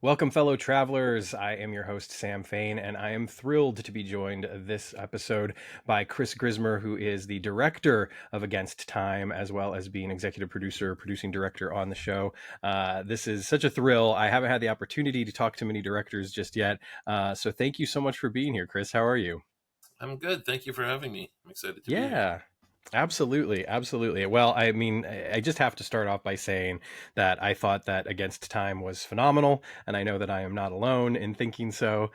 Welcome, fellow travelers. I am your host, Sam Fain, and I am thrilled to be joined this episode by Chris Grismer, who is the director of Against Time, as well as being executive producer, producing director on the show. This is such a thrill. I haven't had the opportunity to talk to many directors just yet. So thank you so much for being here, Chris. How are you? I'm good. Thank you for having me. I'm excited to be here. Yeah. Absolutely, absolutely. Well, I mean, I just have to start off by saying that I thought that Against Time was phenomenal, and I know that I am not alone in thinking so.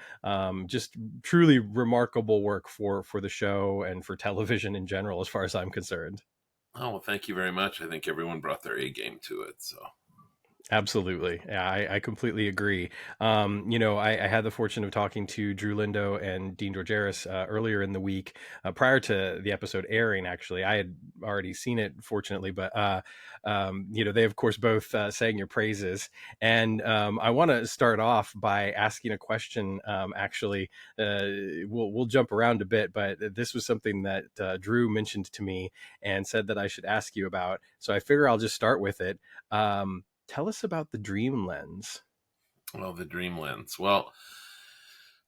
Just truly remarkable work for the show and for television in general, as far as I'm concerned. Oh, well, thank you very much. I think everyone brought their A game to it. So, Absolutely. Yeah, I completely agree. I had the fortune of talking to Drew Lindo and Dean Georgeris earlier in the week, prior to the episode airing, actually. I had already seen it, fortunately, but, they, of course, both sang your praises. And I want to start off by asking a question. Actually, we'll jump around a bit, but this was something that Drew mentioned to me and said that I should ask you about. So I figure I'll just start with it. Tell us about the dream lens. well, the dream lens. Well,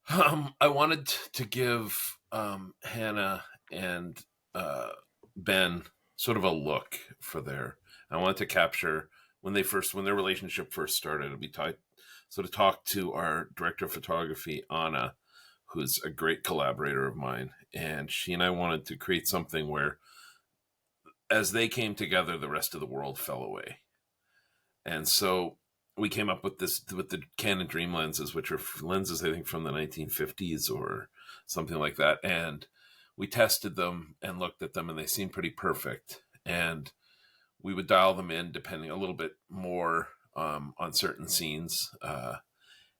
I wanted to give Hannah and Ben sort of a look for their. I wanted to capture when their relationship first started. We talked to our director of photography, Anna, who's a great collaborator of mine, and she and I wanted to create something where, as they came together, the rest of the world fell away. And so we came up with the Canon Dream lenses, which are lenses I think from the 1950s or something like that. And we tested them and looked at them, and they seemed pretty perfect. And we would dial them in depending a little bit more on certain scenes.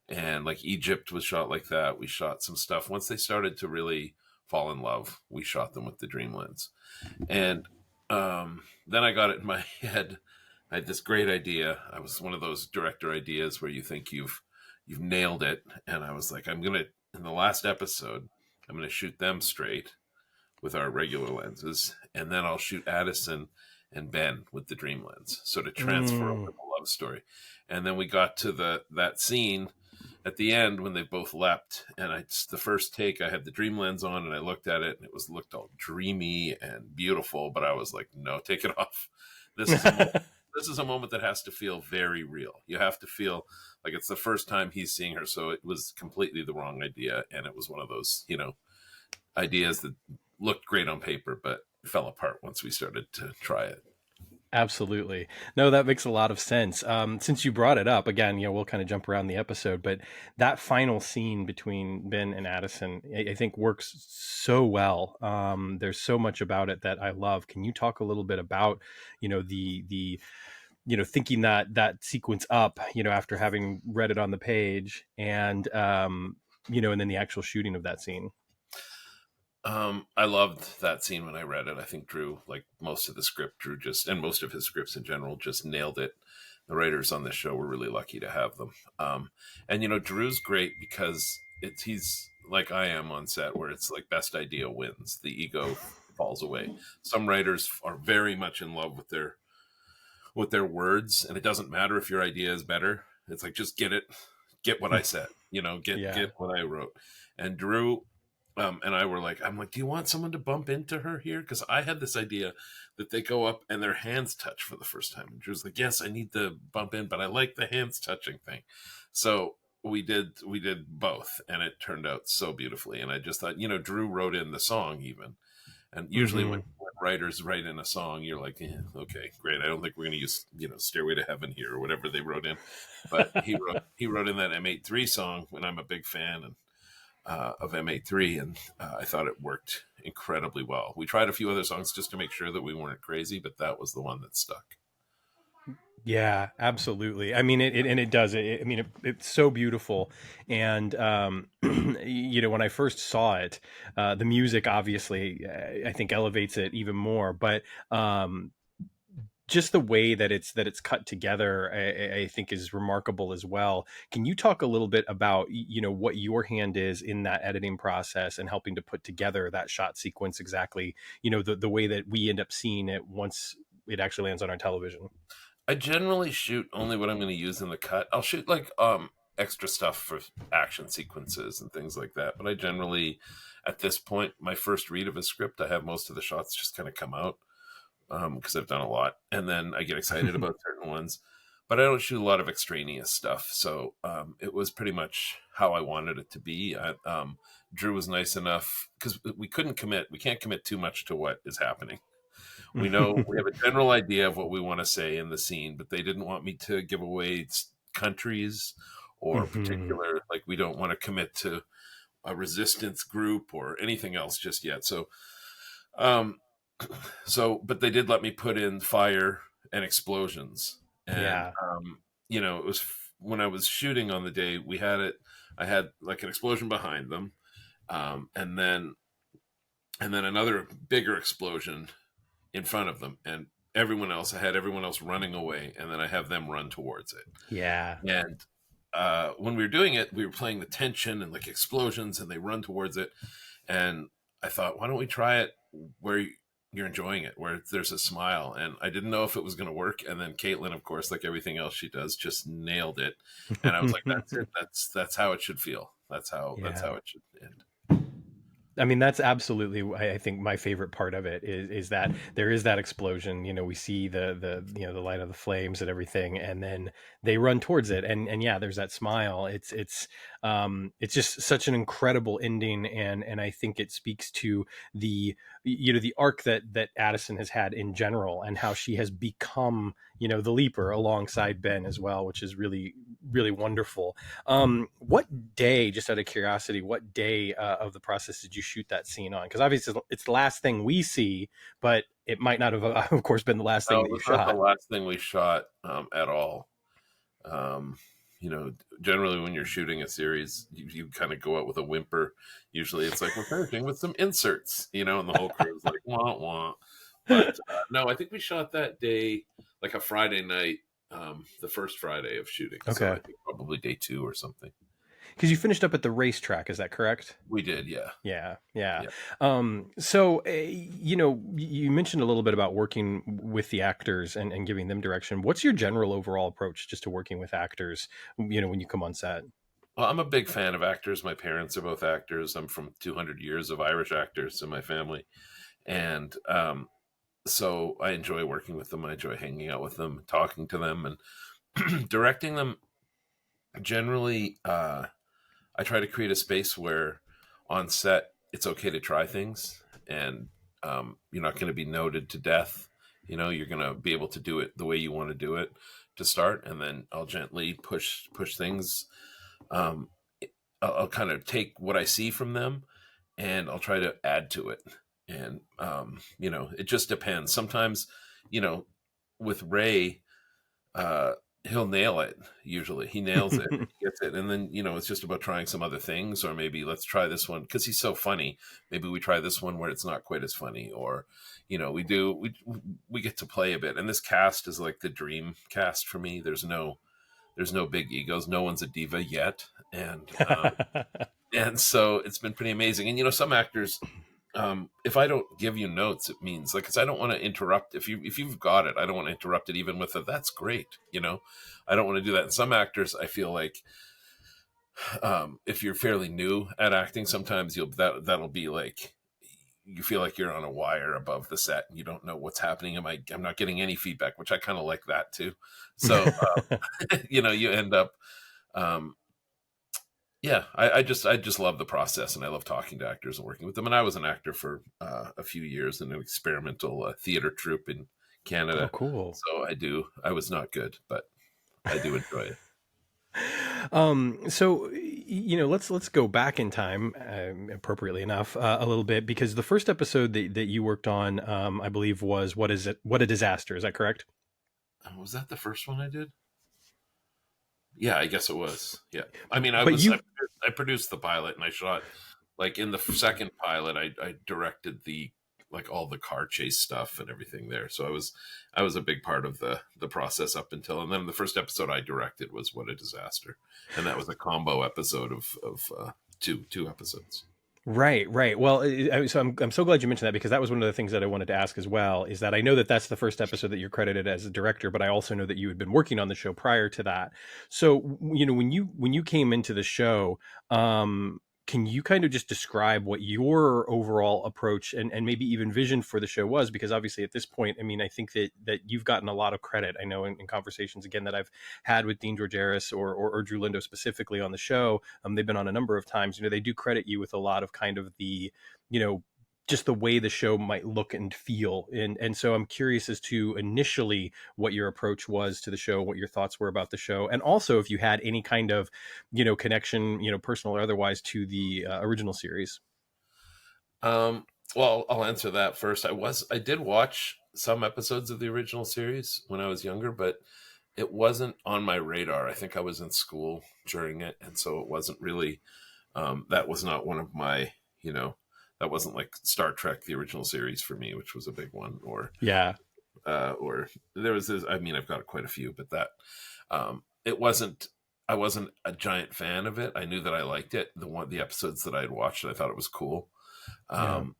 And like Egypt was shot like that. We shot some stuff. Once they started to really fall in love, we shot them with the Dream lens. And then I got it in my head. I had this great idea. I was one of those director ideas where you think you've nailed it, and I was like, in the last episode, I'm gonna shoot them straight with our regular lenses, and then I'll shoot Addison and Ben with the Dream lens, so to transfer over Mm. the love story. And then we got to that scene at the end when they both leapt, and the first take I had the Dream lens on, and I looked at it, and looked all dreamy and beautiful, but I was like, no, take it off. This is a moment. This is a moment that has to feel very real. You have to feel like it's the first time he's seeing her. So it was completely the wrong idea, and it was one of those, ideas that looked great on paper, but fell apart once we started to try it. Absolutely. No, that makes a lot of sense. Since you brought it up again, we'll kind of jump around the episode, but that final scene between Ben and Addison, I think works so well. There's so much about it that I love. Can you talk a little bit about, the thinking that sequence up, after having read it on the page and, and then the actual shooting of that scene? I loved that scene when I read it. I think Drew, like most of the script, and most of his scripts in general, just nailed it. The writers on this show were really lucky to have them. And Drew's great because he's like I am on set, where it's like best idea wins. The ego falls away. Some writers are very much in love with their words, and it doesn't matter if your idea is better. It's like just get what I said. Get Yeah. get what I wrote. And Drew and I were like, I'm like, do you want someone to bump into her here? Because I had this idea that they go up and their hands touch for the first time. And Drew's like, yes, I need to bump in, but I like the hands touching thing. So we did both, and it turned out so beautifully. And I just thought, Drew wrote in the song even. And usually Hmm. when writers write in a song, you're like, okay, great. I don't think we're going to use, Stairway to Heaven here or whatever they wrote in. But he wrote in that M83 song, and I'm a big fan of M83, and I thought it worked incredibly well. We tried a few other songs just to make sure that we weren't crazy, but that was the one that stuck. Yeah, absolutely. I mean, and it does. It's so beautiful. And, when I first saw it, the music obviously, I think elevates it even more. But just the way that it's cut together, I think is remarkable as well. Can you talk a little bit about, what your hand is in that editing process and helping to put together that shot sequence exactly, the way that we end up seeing it once it actually lands on our television? I generally shoot only what I'm going to use in the cut. I'll shoot like extra stuff for action sequences and things like that. But I generally, at this point, my first read of a script, I have most of the shots just kind of come out because I've done a lot, and then I get excited about certain ones. But I don't shoot a lot of extraneous stuff, so it was pretty much how I wanted it to be. Drew was nice enough because we couldn't commit. We can't commit too much to what is happening. We know we have a general idea of what we want to say in the scene, but they didn't want me to give away countries or particular, like we don't want to commit to a resistance group or anything else just yet. Um, but they did let me put in fire and explosions. And, Yeah. it was when I was shooting on the day I had like an explosion behind them. And then another bigger explosion in front of them, and I had everyone else running away, and then I have them run towards it. Yeah. And when we were doing it, we were playing the tension and like explosions, and they run towards it. And I thought, why don't we try it where you're enjoying it, where there's a smile? And I didn't know if it was going to work. And then Caitlin, of course, like everything else she does, just nailed it. And I was like, that's it. That's how it should feel. That's how it should end. I mean, that's absolutely, I think, my favorite part of it is that there is that explosion. We see the the light of the flames and everything, and then they run towards it, and yeah, there's that smile. It's just such an incredible ending, and I think it speaks to the the arc that Addison has had in general, and how she has become the leaper alongside Ben as well, which is really, really wonderful. What day, just out of curiosity, what day of the process did you shoot that scene on? Because obviously it's the last thing we see, but it might not have, of course, been the last thing No, that it you was not the shot. last thing we shot at all. Um, Generally when you're shooting a series, you kind of go out with a whimper. Usually it's like, we're finishing with some inserts, and the whole crew's like, wah, wah. But no, I think we shot that day, like a Friday night, the first Friday of shooting. So I Okay. think probably day 2 or something. Because you finished up at the racetrack, is that correct? We did, yeah. Yeah, yeah. Yeah. So, you mentioned a little bit about working with the actors and giving them direction. What's your general overall approach just to working with actors, when you come on set? Well, I'm a big fan of actors. My parents are both actors. I'm from 200 years of Irish actors in my family. And so I enjoy working with them. I enjoy hanging out with them, talking to them, and directing them. Generally, I try to create a space where on set it's okay to try things, and you're not going to be noted to death. You're going to be able to do it the way you want to do it to start, and then I'll gently push things. Um, I'll kind of take what I see from them, and I'll try to add to it. And it just depends. Sometimes, you know, with Ray, uh, he'll nail it. Usually, he nails it, he gets it, and then it's just about trying some other things, or maybe let's try this one because he's so funny. Maybe we try this one where it's not quite as funny, or we get to play a bit. And this cast is like the dream cast for me. There's no big egos. No one's a diva yet, and so it's been pretty amazing. And some actors, if I don't give you notes, it means like, because I don't want to interrupt. If you've got it, I don't want to interrupt it even with a "that's great." I don't want to do that. And some actors, I feel like, if you're fairly new at acting, sometimes that'll be like, you feel like you're on a wire above the set and you don't know what's happening. I'm not getting any feedback, which I kind of like that too. So you end up. Um, yeah, I just love the process, and I love talking to actors and working with them. And I was an actor for a few years in an experimental theater troupe in Oh, Canada. cool. So I was not good, but I do enjoy it. So let's go back in time, appropriately enough, a little bit, because the first episode that you worked on, I believe, was what a disaster. Is that correct? Was that the first one I did? Yeah, I guess it was. Yeah, I mean, But you I produced the pilot, and I shot, like, in the second pilot. I directed the, like, all the car chase stuff and everything there. So I was a big part of the process up until, and then the first episode I directed was What a Disaster, and that was a combo episode of two episodes. Right, right. Well, so I'm so glad you mentioned that, because that was one of the things that I wanted to ask as well. Is that I know that that's the first episode that you're credited as a director, but I also know that you had been working on the show prior to that. So when you came into the show, um, can you kind of just describe what your overall approach and maybe even vision for the show was? Because obviously at this point, I mean, I think that you've gotten a lot of credit. I know in conversations again that I've had with Dean Georgeris or Drew Lindo specifically on the show, they've been on a number of times. They do credit you with a lot of kind of the, you know, just the way the show might look and feel. And so I'm curious as to initially what your approach was to the show, what your thoughts were about the show, and also if you had any kind of, connection, personal or otherwise, to the original series. Um, well, I'll answer that first. I did watch some episodes of the original series when I was younger, but it wasn't on my radar. I think I was in school during it, and so it wasn't really. That was not one of my, that wasn't like Star Trek, the original series for me, which was a big one, Yeah. or there was this. I mean, I've got quite a few, but it wasn't. I wasn't a giant fan of it. I knew that I liked it. The episodes that I had watched, I thought it was cool. Yeah. Um,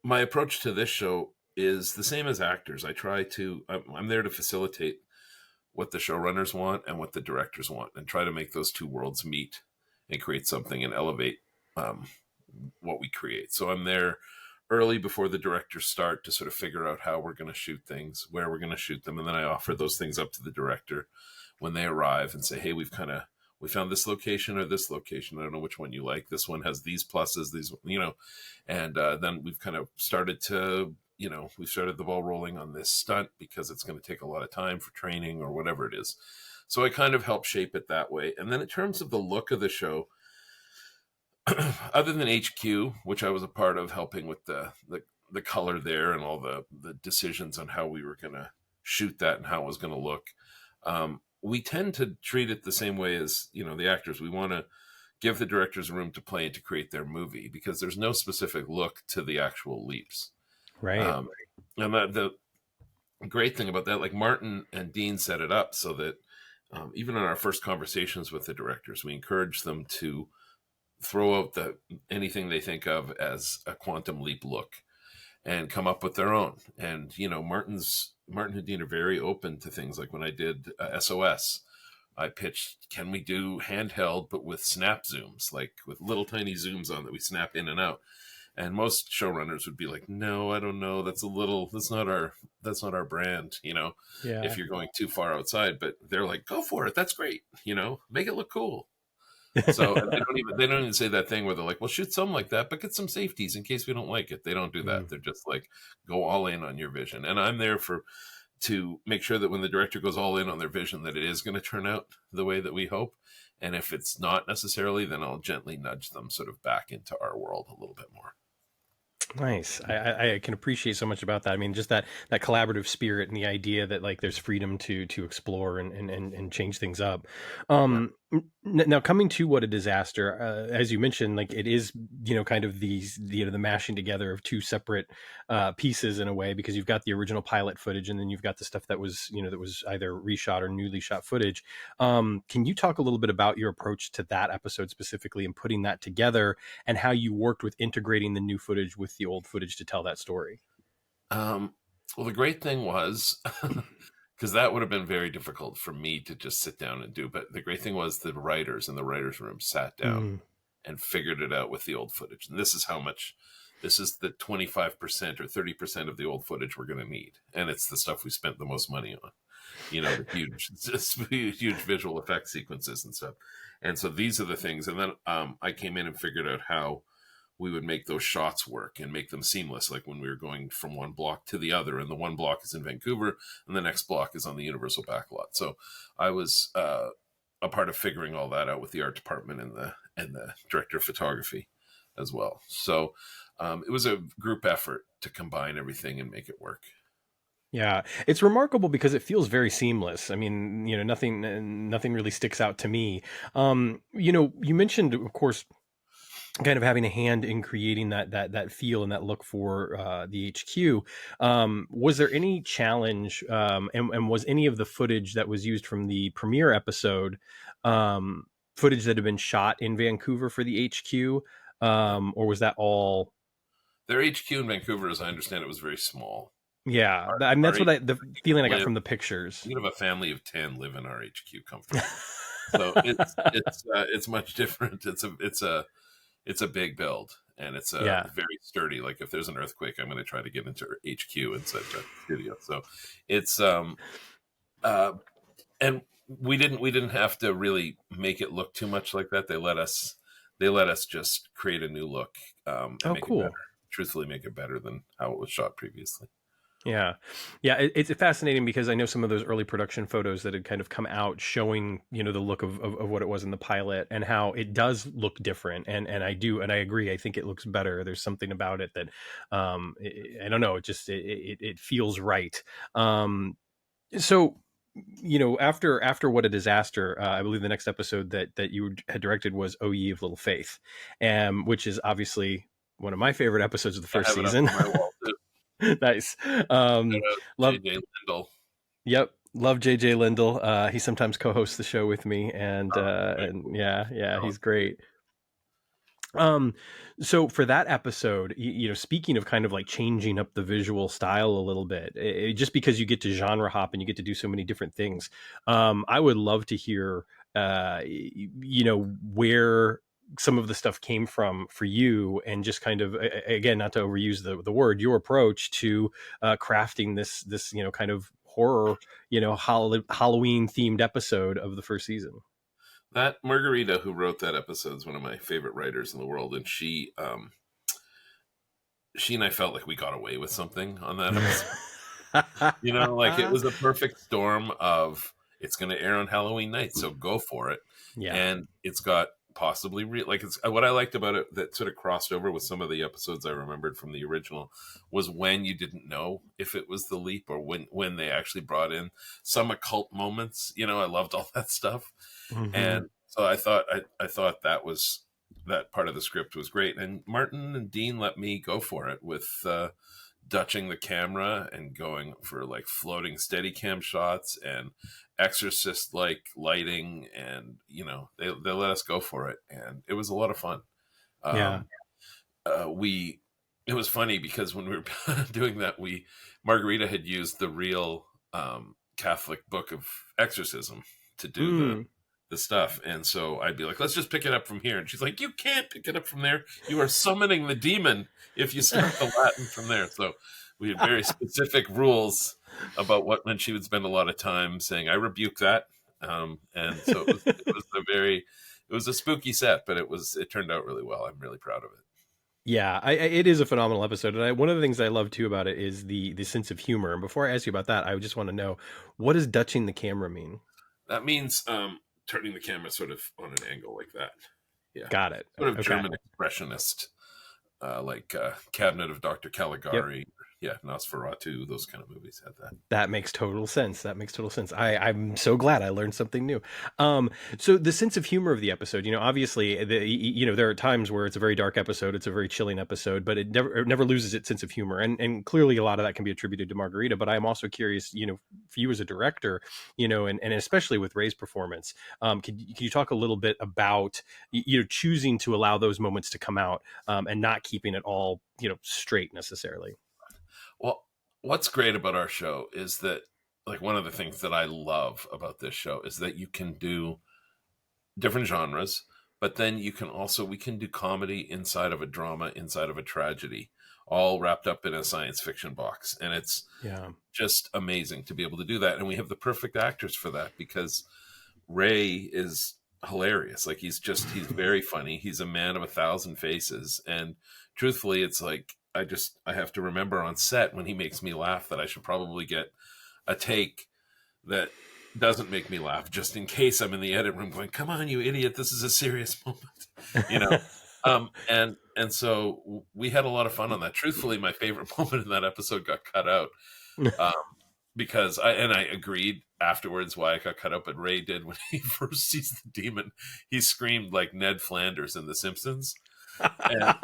my approach to this show is the same as actors. I'm there to facilitate what the showrunners want and what the directors want, and try to make those two worlds meet and create something and elevate um, what we create. So I'm there early before the directors start to sort of figure out how we're going to shoot things, where we're going to shoot them, and then I offer those things up to the director when they arrive and say, "Hey, we found this location or this location. I don't know which one you like. This one has these pluses, and then we've kind of started to." We've started the ball rolling on this stunt because it's going to take a lot of time for training or whatever it is. So I kind of help shape it that way. And then in terms of the look of the show, other than HQ, which I was a part of helping with the color there and all the decisions on how we were going to shoot that and how it was going to look, we tend to treat it the same way as, the actors. We want to give the directors room to play and to create their movie, because there's no specific look to the actual leaps. Right. Um, and the great thing about that, like Martin and Dean set it up so that even in our first conversations with the directors, we encourage them to throw out anything they think of as a quantum leap look and come up with their own. And Martin and Dean are very open to things. Like when I did SOS, I pitched, can we do handheld but with snap zooms, like with little tiny zooms on that we snap in and out? And most showrunners would be like, no, I don't know, that's not our brand, Yeah. if you're going too far outside. But they're like, go for it, that's great, make it look cool. So they don't even say that thing where they're like, well, shoot some like that, but get some safeties in case we don't like it. They don't do that. Mm. They're just like, go all in on your vision. And I'm there to make sure that when the director goes all in on their vision, that it is going to turn out the way that we hope. And if it's not necessarily, then I'll gently nudge them sort of back into our world a little bit more. Nice. I can appreciate so much about that. I mean, just that collaborative spirit and the idea that like there's freedom to explore and change things up. Yeah. Now coming to What a Disaster, as you mentioned, like it is, kind of these, the mashing together of two separate pieces in a way, because you've got the original pilot footage and then you've got the stuff that was, that was either reshot or newly shot footage. Can you talk a little bit about your approach to that episode specifically and putting that together, and how you worked with integrating the new footage with the old footage to tell that story? Um, well, the great thing was, because that would have been very difficult for me to just sit down and do. But the great thing was the writers in the writers' room sat down Mm, and figured it out with the old footage. And this is the 25% or 30% of the old footage we're going to need. And it's the stuff we spent the most money on, the huge visual effect sequences and stuff. And so these are the things. And then I came in and figured out how we would make those shots work and make them seamless, like when we were going from one block to the other, and the one block is in Vancouver and the next block is on the Universal backlot. So I was a part of figuring all that out with the art department and the director of photography as well. So it was a group effort to combine everything and make it work. yeah, it's remarkable because it feels very seamless. I mean, nothing really sticks out to me. You mentioned, of course, kind of having a hand in creating that feel and that look for the HQ. Was there any challenge, and was any of the footage that was used from the premiere episode, footage that had been shot in Vancouver for the HQ? or was that all? Their HQ in Vancouver, as I understand it, was very small. Yeah, Our, I mean, our that's what the HQ feeling I got live. from the pictures. We could have a family of 10 live in our HQ comfortably. So it's much different. It's a big build, and it's a Yeah. very sturdy. Like if there's an earthquake, I'm going to try to get into HQ inside the studio. So it's uh and we didn't have to really make it look too much like that. They let us just create a new look, and Oh, make it better. cool. Truthfully, make it better than how it was shot previously. Yeah. Yeah. It's fascinating because I know some of those early production photos that had kind of come out showing, the look of what it was in the pilot and how it does look different. And I agree. I think it looks better. There's something about it that, I don't know, it feels right. So, after What a Disaster, I believe the next episode that you had directed was Oh Ye of Little Faith, which is obviously one of my favorite episodes of the I first have it up season. on my wall too. Nice. Shout out Love, JJ Lindell. yep, love JJ Lindell. He sometimes co-hosts the show with me, and Oh, very and cool. yeah, Talent. he's great. Um, so for that episode, speaking of kind of like changing up the visual style a little bit, just because you get to genre hop and you get to do so many different things, I would love to hear, where some of the stuff came from for you, and just kind of, again, not to overuse the word, your approach to crafting this kind of horror, Halloween themed episode of the first season. That Margarita who wrote that episode is one of my favorite writers in the world, and she and I felt like we got away with something on that episode. Like it was a perfect storm of it's going to air on Halloween night, so go for it. Yeah. And it's got possibly like it's what I liked about it that sort of crossed over with some of the episodes I remembered from the original was when you didn't know if it was the leap or when they actually brought in some occult moments. I loved all that stuff. Hmm. And so I thought that part of the script was great. And Martin and Dean let me go for it with dutching the camera and going for like floating steady cam shots and exorcist like lighting, and they let us go for it, and it was a lot of fun. Yeah. um we It was funny because when we were doing that, we Margarita had used the real Catholic book of exorcism to do the Mm. stuff. And so I'd be like, let's just pick it up from here. And she's like, you can't pick it up from there. You are summoning the demon if you start the Latin from there. So we had very specific rules about when she would spend a lot of time saying, I rebuke that. And so it was a spooky set, but it turned out really well. I'm really proud of it. Yeah, it is a phenomenal episode, and one of the things I love too about it is the sense of humor. And before I ask you about that, I just want to know, what does dutching the camera mean? That means turning the camera sort of on an angle like that. Yeah. Got it. Sort of Okay. German expressionist, like Cabinet of Dr. Yep. Caligari. Yeah, Nosferatu, those kind of movies had that. That makes total sense. That makes total sense. I'm so glad I learned something new. So the sense of humor of the episode, obviously, there are times where it's a very dark episode, it's a very chilling episode, but it never loses its sense of humor, and clearly a lot of that can be attributed to Margarita. But I'm also curious, for you as a director, and especially with Ray's performance, can you talk a little bit about choosing to allow those moments to come out, and not keeping it all straight necessarily? Well, what's great about our show is that, like, one of the things that I love about this show is that you can do different genres, but then we can do comedy inside of a drama, inside of a tragedy, all wrapped up in a science fiction box. And it's Yeah. just amazing to be able to do that. And we have the perfect actors for that because Ray is hilarious. Like he's very funny. He's a man of 1,000 faces. And truthfully, it's like I have to remember on set when he makes me laugh that I should probably get a take that doesn't make me laugh, just in case I'm in the edit room going, "Come on, you idiot! This is a serious moment," you know. And so we had a lot of fun on that. Truthfully, my favorite moment in that episode got cut out, um, because I agreed afterwards why it got cut out. But Ray did when he first sees the demon, he screamed like Ned Flanders in The Simpsons, and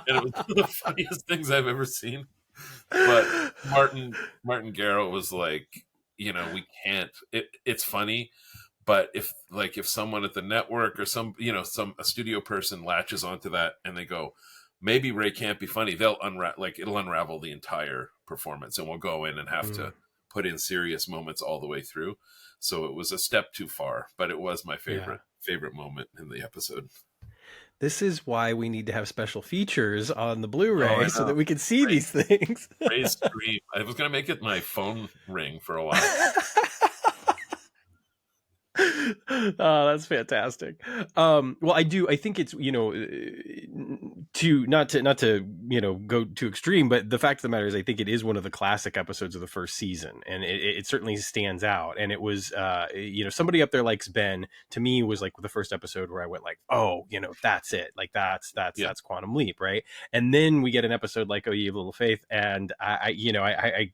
it was one of the funniest things I've ever seen. But Martin Garrow was like, we can't. It's funny, But if someone at the network or a studio person latches onto that and they go, maybe Ray can't be funny, they'll it'll unravel the entire performance, and we'll go in and have Mm, to put in serious moments all the way through. So it was a step too far, but it was my yeah. favorite moment in the episode. This is why we need to have special features on the Oh, I Blu-ray so know. that we can see Ray, these things. Ray's scream. I was gonna make it my phone ring for a while. Oh, that's fantastic. Well, I think it's, to go too extreme, but the fact of the matter is, I think it is one of the classic episodes of the first season, and it certainly stands out. And it was, somebody up there likes Ben. To me, was like the first episode where I went like, oh, that's it. Like Yeah, that's Quantum Leap, right? And then we get an episode like Oh Ye of Little Faith, and I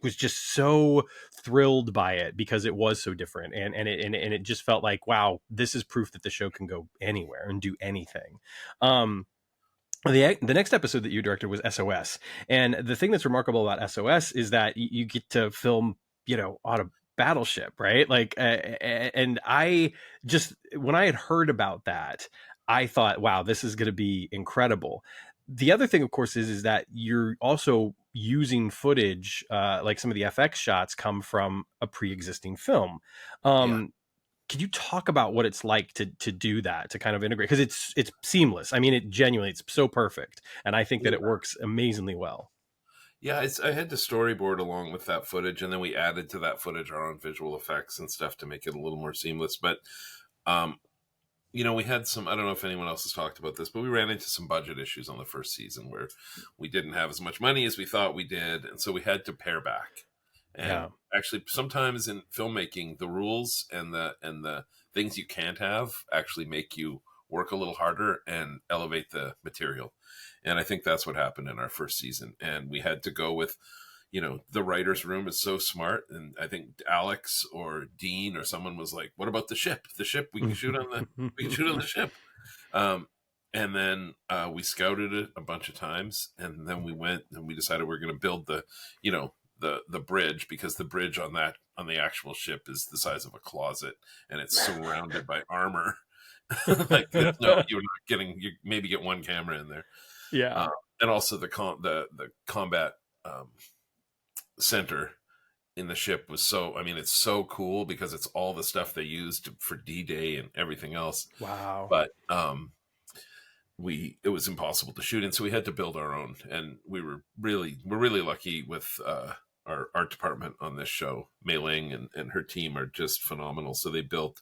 was just so thrilled by it because it was so different, and it just felt like, wow, this is proof that the show can go anywhere and do anything. The next episode that you directed was SOS, and the thing that's remarkable about SOS is that you get to film, on a battleship, right? Like, and I just, when I had heard about that, I thought, wow, this is going to be incredible. The other thing, of course, is that you're also using footage, like some of the FX shots come from a pre-existing film. yeah, Could you talk about what it's like to do that, to kind of integrate, because it's seamless. I mean, it's so perfect, and I think that it yeah. works amazingly well. Yeah, I had to storyboard along with that footage, and then we added to that footage our own visual effects and stuff to make it a little more seamless. But, um, we had some, I don't know if anyone else has talked about this, but we ran into some budget issues on the first season where we didn't have as much money as we thought we did. And so we had to pare back. Yeah. And actually, sometimes in filmmaking, the rules and the things you can't have actually make you work a little harder and elevate the material. And I think that's what happened in our first season. And we had to go with, the writer's room is so smart. And I think Alex or Dean or someone was like, what about the ship? The ship, we can shoot on the ship. Um, and then we scouted it a bunch of times, and then we went and we decided we are going to build the bridge, because the bridge on the actual ship is the size of a closet, and it's surrounded by armor. Like, you're not getting, you maybe get one camera in there. Yeah. uh, and also the combat center in the ship was it's so cool because it's all the stuff they used for D-Day and everything else. Wow. But it was impossible to shoot in, so we had to build our own. And we're really lucky with our art department on this show. Mei Ling and her team are just phenomenal. So they built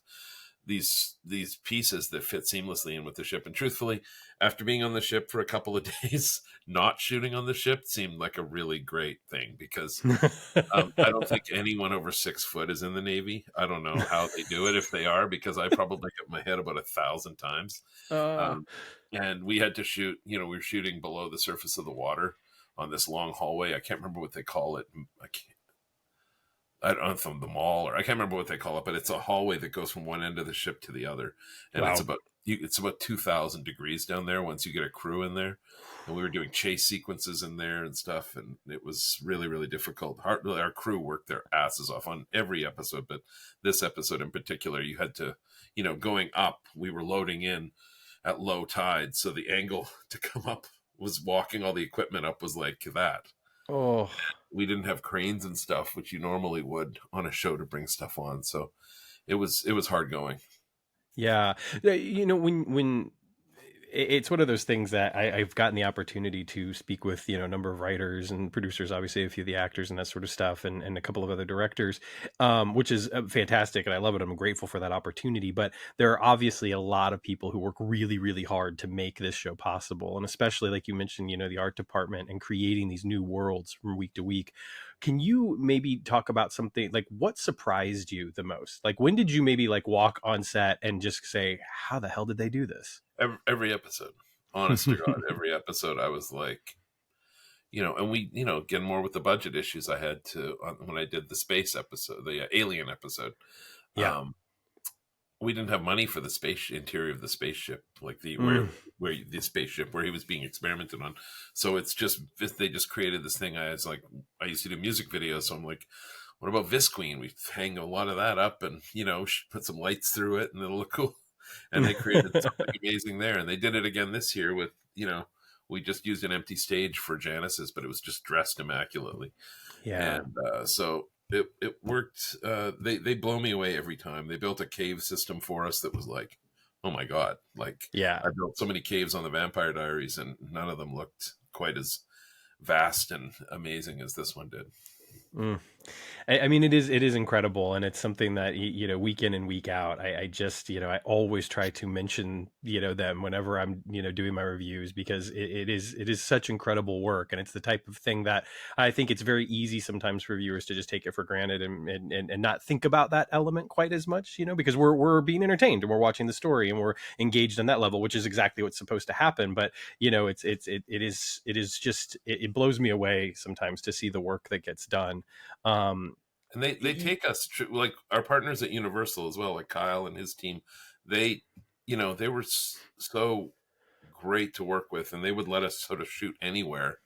these pieces that fit seamlessly in with the ship. And truthfully, after being on the ship for a couple of days, not shooting on the ship seemed like a really great thing, because I don't think anyone over 6 foot is in the Navy. I don't know how they do it, if they are, because I probably hit my head about 1,000 times. uh, Um, and we had to shoot, we were shooting below the surface of the water on this long hallway. I can't remember what they call it. I don't know, from the mall, or I can't remember what they call it, but it's a hallway that goes from one end of the ship to the other. And wow. it's about 2,000 degrees down there once you get a crew in there. And we were doing chase sequences in there and stuff, and it was really, really difficult. Our crew worked their asses off on every episode, but this episode in particular, you had to, going up, we were loading in at low tide, so the angle to come up was walking all the equipment up was like that. Oh, We didn't have cranes and stuff, which you normally would on a show to bring stuff on. So it was hard going. yeah. When it's one of those things that I've gotten the opportunity to speak with, a number of writers and producers, obviously a few of the actors and that sort of stuff, and a couple of other directors, which is fantastic. And I love it. I'm grateful for that opportunity. But there are obviously a lot of people who work really, really hard to make this show possible. And especially, like you mentioned, the art department and creating these new worlds from week to week. Can you maybe talk about something like what surprised you the most? Like, when did you maybe like walk on set and just say, how the hell did they do this? Every episode, honest to God, every episode, I was like, and we, again, more with the budget issues I had to, when I did the space episode, the alien episode. Yeah. Um, we didn't have money for the space interior of the spaceship, like Mm. where the spaceship where he was being experimented on. So they just created this thing. I was like, I used to do music videos, so I'm like, what about Visqueen? We hang a lot of that up and, put some lights through it and it'll look cool. And they created something amazing there. And they did it again this year with, we just used an empty stage for Janice's, but it was just dressed immaculately. Yeah. And so it worked. They blow me away every time. They built a cave system for us that was like, oh my God. Like, Yeah. I built so many caves on the Vampire Diaries and none of them looked quite as vast and amazing as this one did. Mm. I mean, it is incredible, and it's something that week in and week out. I just I always try to mention them whenever I'm doing my reviews, because it is such incredible work, and it's the type of thing that I think it's very easy sometimes for viewers to just take it for granted and not think about that element quite as much, because we're being entertained and we're watching the story and we're engaged on that level, which is exactly what's supposed to happen. But it is just it blows me away sometimes to see the work that gets done. Um, And they take us like our partners at Universal as well, like Kyle and his team. They, they were so great to work with, and they would let us sort of shoot anywhere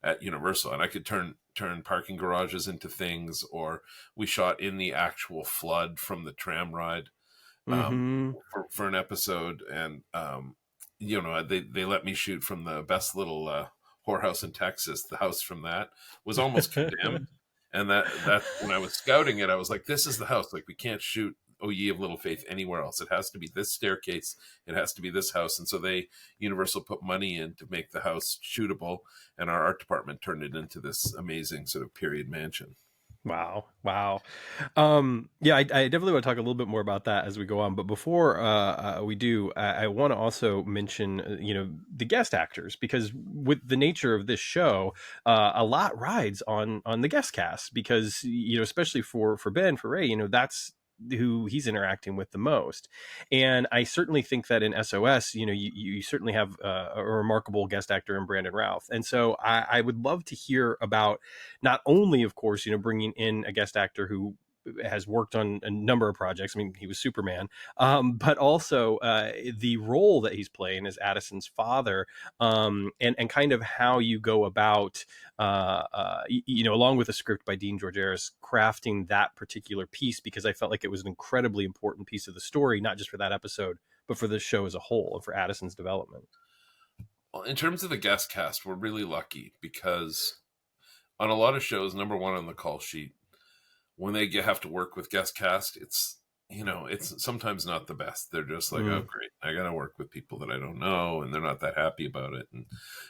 at Universal, and I could turn parking garages into things, or we shot in the actual flood from the tram ride um, mm-hmm. for an episode, and they let me shoot from the best little whorehouse in Texas. The house from that was almost condemned, and that when I was scouting it, I was like, "This is the house. Like, we can't shoot O Ye of Little Faith anywhere else. It has to be this staircase. It has to be this house." And so Universal put money in to make the house shootable, and our art department turned it into this amazing sort of period mansion. Wow. Yeah, I definitely want to talk a little bit more about that as we go on. But before we do, I want to also mention, the guest actors, because with the nature of this show, a lot rides on the guest cast, because especially for Ben, for Ray, that's who he's interacting with the most. And I certainly think that in SOS, you certainly have a remarkable guest actor in Brandon Routh. And so I would love to hear about, not only, of course, bringing in a guest actor who has worked on a number of projects. I mean, he was Superman, but also the role that he's playing as Addison's father, and kind of how you go about, along with a script by Dean Georgaris, crafting that particular piece, because I felt like it was an incredibly important piece of the story, not just for that episode, but for the show as a whole and for Addison's development. Well, in terms of the guest cast, we're really lucky because on a lot of shows, number one on the call sheet, when they have to work with guest cast, it's sometimes not the best. They're just like, oh, great, I got to work with people that I don't know, and they're not that happy about it, and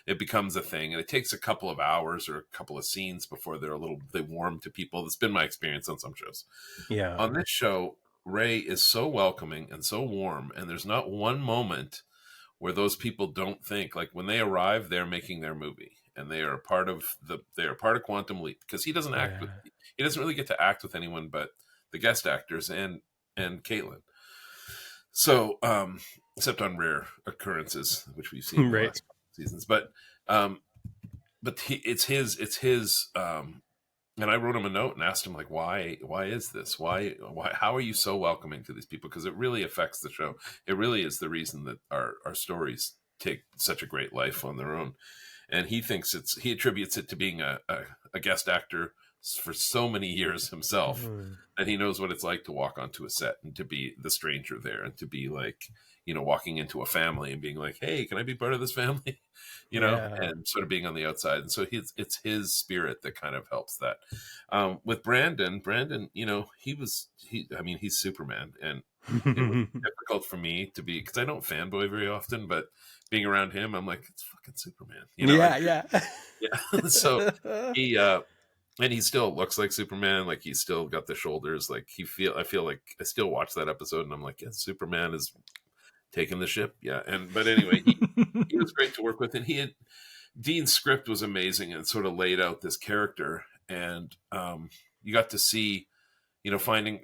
it becomes a thing. And it takes a couple of hours or a couple of scenes before they warm to people. That's been my experience on some shows. Yeah. On this show, Ray is so welcoming and so warm, and there's not one moment where those people don't think, like, when they arrive, they're making their movie, and they are part of Quantum Leap, because he doesn't act with, he doesn't really get to act with anyone but the guest actors and Caitlin. So, except on rare occurrences, which we've seen in the last couple of seasons, it's his. And I wrote him a note and asked him, like, why is this? Why, how are you so welcoming to these people? Because it really affects the show. It really is the reason that our stories take such a great life on their own. And he attributes it to being a guest actor for so many years himself, that he knows what it's like to walk onto a set and to be the stranger there, and to be like, walking into a family and being like, hey, can I be part of this family? And sort of being on the outside. And so it's his spirit that kind of helps that. With Brandon, he's Superman. And it was difficult for me to be, because I don't fanboy very often, but being around him, I'm like, it's fucking Superman. Yeah. So he, and he still looks like Superman. Like, he's still got the shoulders. Like, I feel like I still watch that episode and I'm like, yeah, Superman is taking the ship. Yeah. But anyway, he was great to work with. And Dean's script was amazing, and sort of laid out this character. And you got to see, finding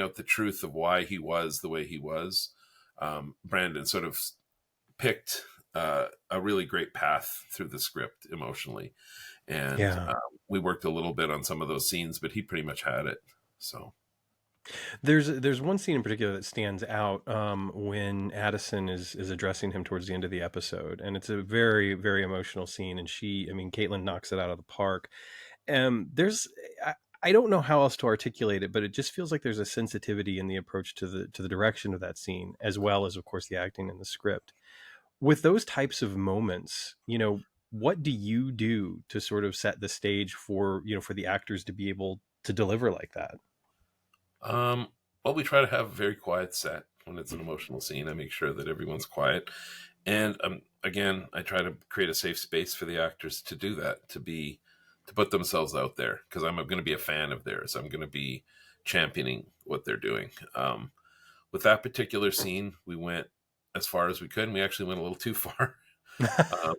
out the truth of why he was the way he was. Brandon sort of picked a really great path through the script emotionally. And we worked a little bit on some of those scenes, but he pretty much had it. So there's one scene in particular that stands out, when Addison is addressing him towards the end of the episode, and it's a very, very emotional scene. And Caitlin knocks it out of the park. There's I don't know how else to articulate it, but it just feels like there's a sensitivity in the approach to the direction of that scene, as well as, of course, the acting and the script. With those types of moments, what do you do to sort of set the stage for, for the actors to be able to deliver like that? Um, well, we try to have a very quiet set when it's an emotional scene. I make sure that everyone's quiet, and again, I try to create a safe space for the actors to do that, to put themselves out there, because I'm going to be a fan of theirs. I'm going to be championing what they're doing. With that particular scene, we went as far as we could, and we actually went a little too far.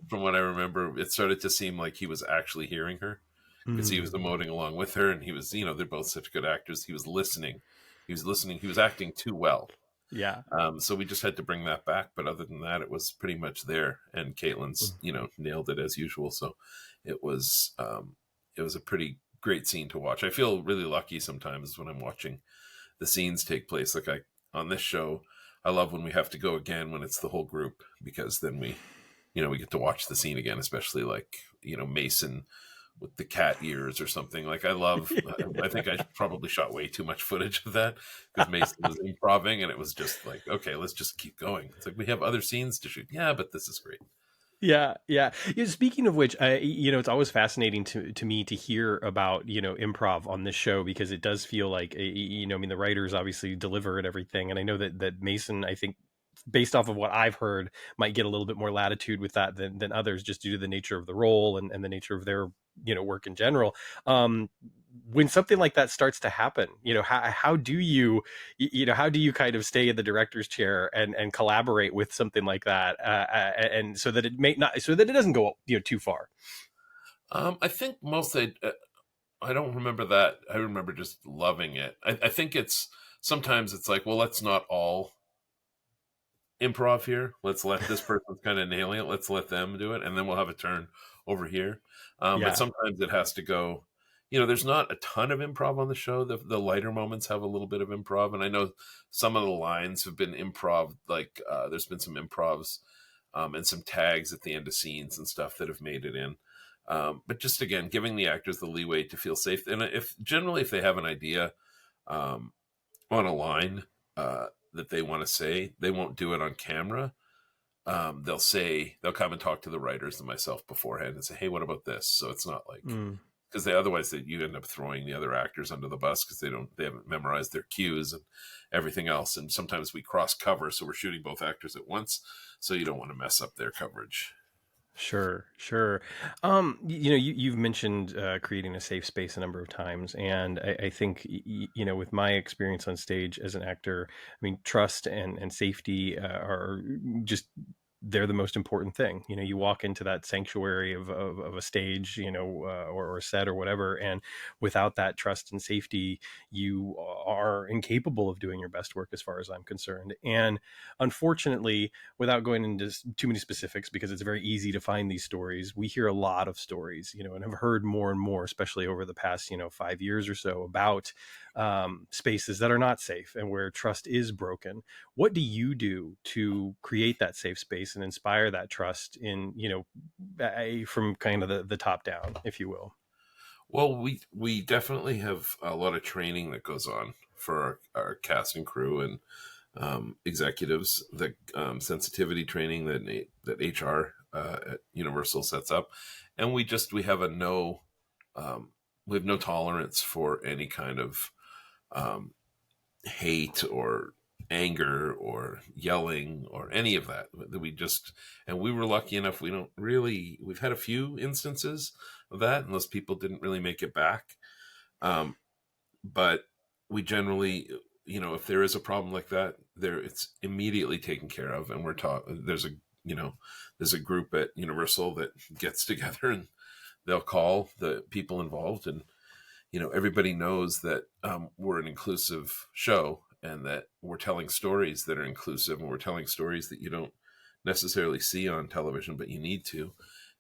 From what I remember, it started to seem like he was actually hearing her, because he was Mm, emoting along with her, and he was, they're both such good actors. He was listening. He was listening. He was acting too well. yeah. So we just had to bring that back. But other than that, it was pretty much there. And Caitlin's, nailed it as usual. So it was, it was a pretty great scene to watch. I feel really lucky sometimes when I'm watching the scenes take place. Like on this show, I love when we have to go again when it's the whole group, because then we get to watch the scene again, especially like, Mason with the cat ears or something. Like I think I probably shot way too much footage of that, because Mason was improving, and it was just like, okay, let's just keep going. It's like, we have other scenes to shoot. Yeah, but this is great. Yeah, yeah. Speaking of which, it's always fascinating to me to hear about, improv on this show, because it does feel like, I mean, the writers obviously deliver and everything. And I know that Mason, I think, based off of what I've heard, might get a little bit more latitude with that than others, just due to the nature of the role and the nature of their, work in general. Um, when something like that starts to happen, how do you, how do you kind of stay in the director's chair and collaborate with something like that, and so that it may not, so that it doesn't go, too far. I think I don't remember that. I remember just loving it. I think it's sometimes it's like, well, let's not all improv here. Let's let this person kind of nailing it. Let's let them do it, and then we'll have a turn over here. But Yeah. sometimes it has to go. There's not a ton of improv on the show. The lighter moments have a little bit of improv, and I know some of the lines have been improv. Like there's been some improvs and some tags at the end of scenes and stuff that have made it in. But just again, giving the actors the leeway to feel safe, and if they have an idea, um, on a line that they want to say, they won't do it on camera. They'll come and talk to the writers and myself beforehand and say, hey, what about this? So it's not like, Mm. because otherwise that you end up throwing the other actors under the bus, because they haven't memorized their cues and everything else. And sometimes we cross cover, so we're shooting both actors at once, so you don't want to mess up their coverage. Sure, sure. You've mentioned creating a safe space a number of times, and I think, with my experience on stage as an actor, I mean, trust and safety are just, they're the most important thing. You walk into that sanctuary of a stage, or a set or whatever, and without that trust and safety, you are incapable of doing your best work, as far as I'm concerned. And unfortunately, without going into too many specifics, because it's very easy to find these stories, we hear a lot of stories, and have heard more and more, especially over the past, 5 years or so, about spaces that are not safe and where trust is broken. What do you do to create that safe space and inspire that trust in, from kind of the top down, if you will? Well, we definitely have a lot of training that goes on for our cast and crew and executives. The sensitivity training that HR at Universal sets up, and we have um, we have no tolerance for any kind of um, hate or anger or yelling or any of that. And we were lucky enough, we've had a few instances of that, and those people didn't really make it back. um, but we generally, if there is a problem like that, it's immediately taken care of, and we're taught there's a group at Universal that gets together, and they'll call the people involved, and everybody knows that we're an inclusive show, and that we're telling stories that are inclusive, and we're telling stories that you don't necessarily see on television, but you need to.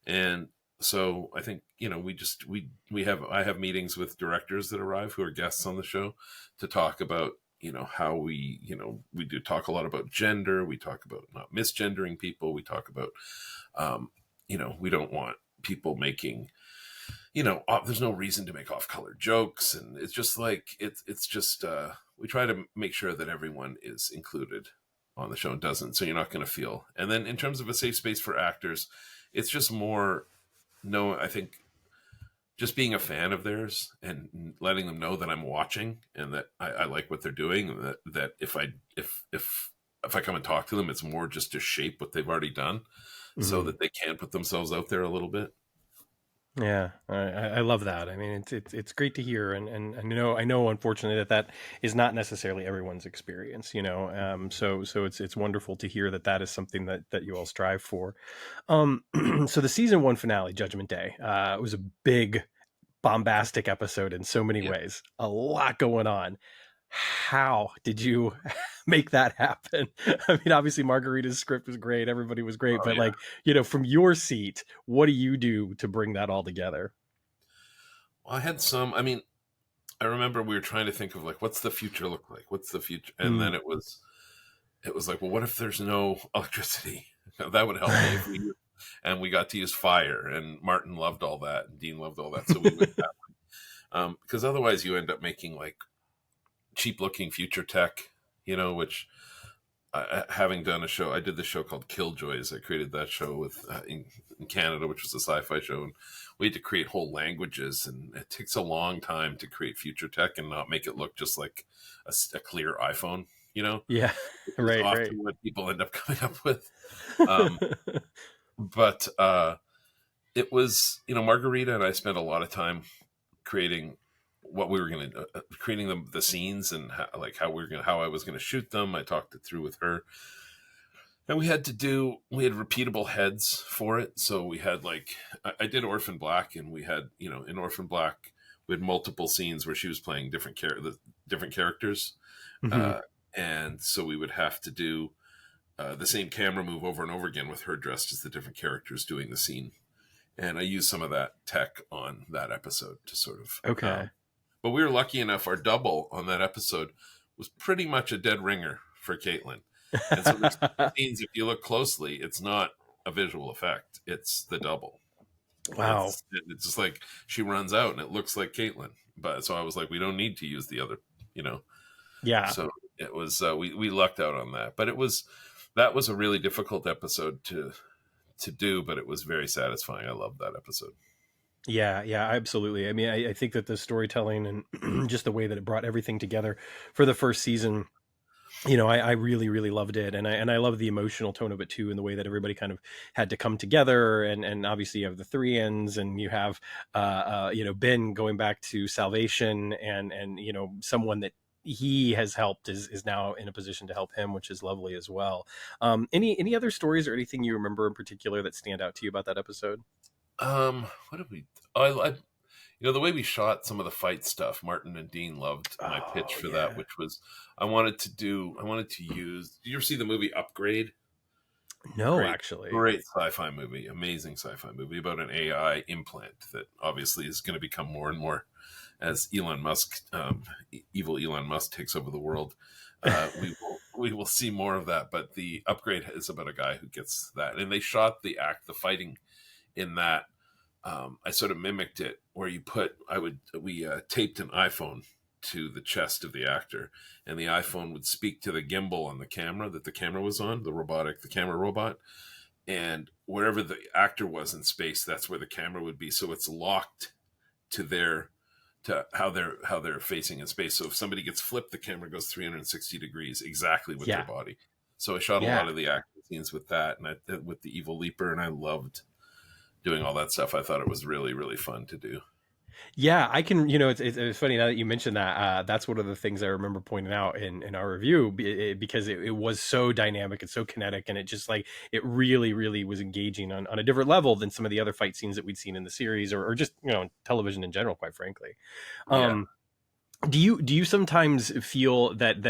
And so I think, I have meetings with directors that arrive who are guests on the show to talk about, how we do talk a lot about gender. We talk about not misgendering people. We talk about, we don't want people making there's no reason to make off-color jokes, and it's just like it's just we try to make sure that everyone is included on the show and doesn't, so you're not going to feel. And then in terms of a safe space for actors, it's just more no, I think just being a fan of theirs and letting them know that I'm watching and that I like what they're doing, and that if I come and talk to them, it's more just to shape what they've already done, so Hmm. that they can put themselves out there a little bit. Yeah, I love that. I mean, it's great to hear, and I know, unfortunately, that is not necessarily everyone's experience. So it's wonderful to hear that is something that you all strive for. Um, so the season one finale, Judgment Day, was a big bombastic episode in so many Yeah. ways. A lot going on. How did you make that happen? I mean, obviously Margarita's script was great, everybody was great, Oh but yeah. like, from your seat, what do you do to bring that all together? Well, I had some. I mean, I remember we were trying to think of like, what's the future look like? What's the future? And Mm. then it was like, well, what if there's no electricity? That would help me if we and we got to use fire. And Martin loved all that, and Dean loved all that, so we went that. Because otherwise, you end up making like cheap looking future tech, which having done a show, I did the show called Killjoys. I created that show in Canada, which was a sci-fi show, and we had to create whole languages, and it takes a long time to create future tech and not make it look just like a clear iPhone, Yeah. which is Right, right. often what people end up coming up with. Um, but it was, Margarita and I spent a lot of time creating what we were going to creating the scenes, and how I was going to shoot them. I talked it through with her, and we had repeatable heads for it. So we had like I did Orphan Black, and we had, in Orphan Black we had multiple scenes where she was playing the different characters, Hmm. uh, and so we would have to do the same camera move over and over again with her dressed as the different characters doing the scene. And I used some of that tech on that episode to sort of. Okay. But we were lucky enough; our double on that episode was pretty much a dead ringer for Caitlin. And so there's scenes, if you look closely, it's not a visual effect; it's the double. Wow. It's just like she runs out, and it looks like Caitlin. But so I was like, we don't need to use the other, you know. Yeah. So it was we lucked out on that, but that was a really difficult episode to do, but it was very satisfying. I loved that episode. Yeah, yeah, absolutely. I mean, I think that the storytelling and just the way that it brought everything together for the first season, I really, really loved it, and I love the emotional tone of it too, and the way that everybody kind of had to come together, and obviously you have the three ends, and you have Ben going back to salvation, and someone that he has helped is now in a position to help him, which is lovely as well. Any other stories or anything you remember in particular that stand out to you about that episode? What did we? Oh, the way we shot some of the fight stuff. Martin and Dean loved my pitch Oh for that, yeah. which was I wanted to use. Did you ever see the movie Upgrade? No, Great, actually. great sci-fi movie, amazing sci-fi movie about an AI implant that obviously is going to become more and more as Elon Musk, evil Elon Musk, takes over the world. We will see more of that. But the Upgrade is about a guy who gets that, and they shot the fighting in that. I sort of mimicked it where we taped an iPhone to the chest of the actor, and the iPhone would speak to the gimbal on the camera that the camera was on, the camera robot, and wherever the actor was in space, that's where the camera would be. So it's locked to how they're facing in space. So if somebody gets flipped, the camera goes 360 degrees exactly with their Yeah. body. So I shot a Yeah. lot of the action scenes with that, and with the evil leaper, and I loved doing all that stuff. I thought it was really, really fun to do. Yeah, I can, it's funny now that you mentioned that. That's one of the things I remember pointing out in our review, because it was so dynamic and so kinetic, and it just like, it really, really was engaging on a different level than some of the other fight scenes that we'd seen in the series, or just, television in general, quite frankly. Yeah. Um, do you sometimes feel that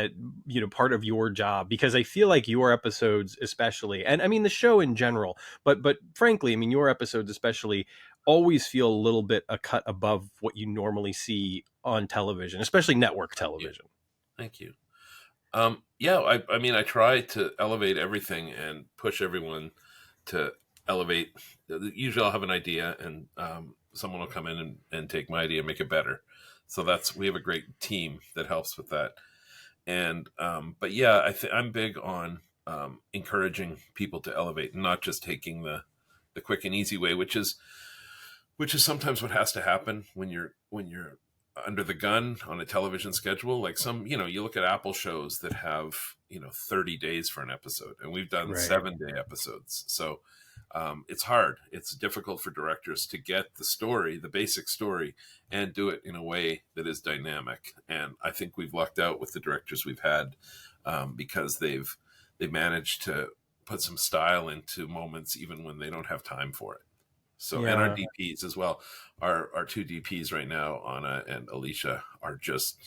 part of your job, because I feel like your episodes especially, and I mean the show in general, but frankly, I mean your episodes especially, always feel a little bit a cut above what you normally see on television, especially network Thank you. television. Thank you. Yeah, I mean, I try to elevate everything and push everyone to elevate. Usually I'll have an idea, and someone will come in and take my idea and make it better. So we have a great team that helps with that. And but yeah, I'm big on encouraging people to elevate, and not just taking the quick and easy way, which is sometimes what has to happen when you're under the gun on a television schedule. Like you look at Apple shows that have 30 days for an episode, and we've done Right. 7-day episodes. So it's hard. It's difficult for directors to get the story, the basic story, and do it in a way that is dynamic. And I think we've lucked out with the directors we've had, because they've managed to put some style into moments even when they don't have time for it. So, and our Yeah. DPs as well. Our two DPs right now, Anna and Alicia, are just,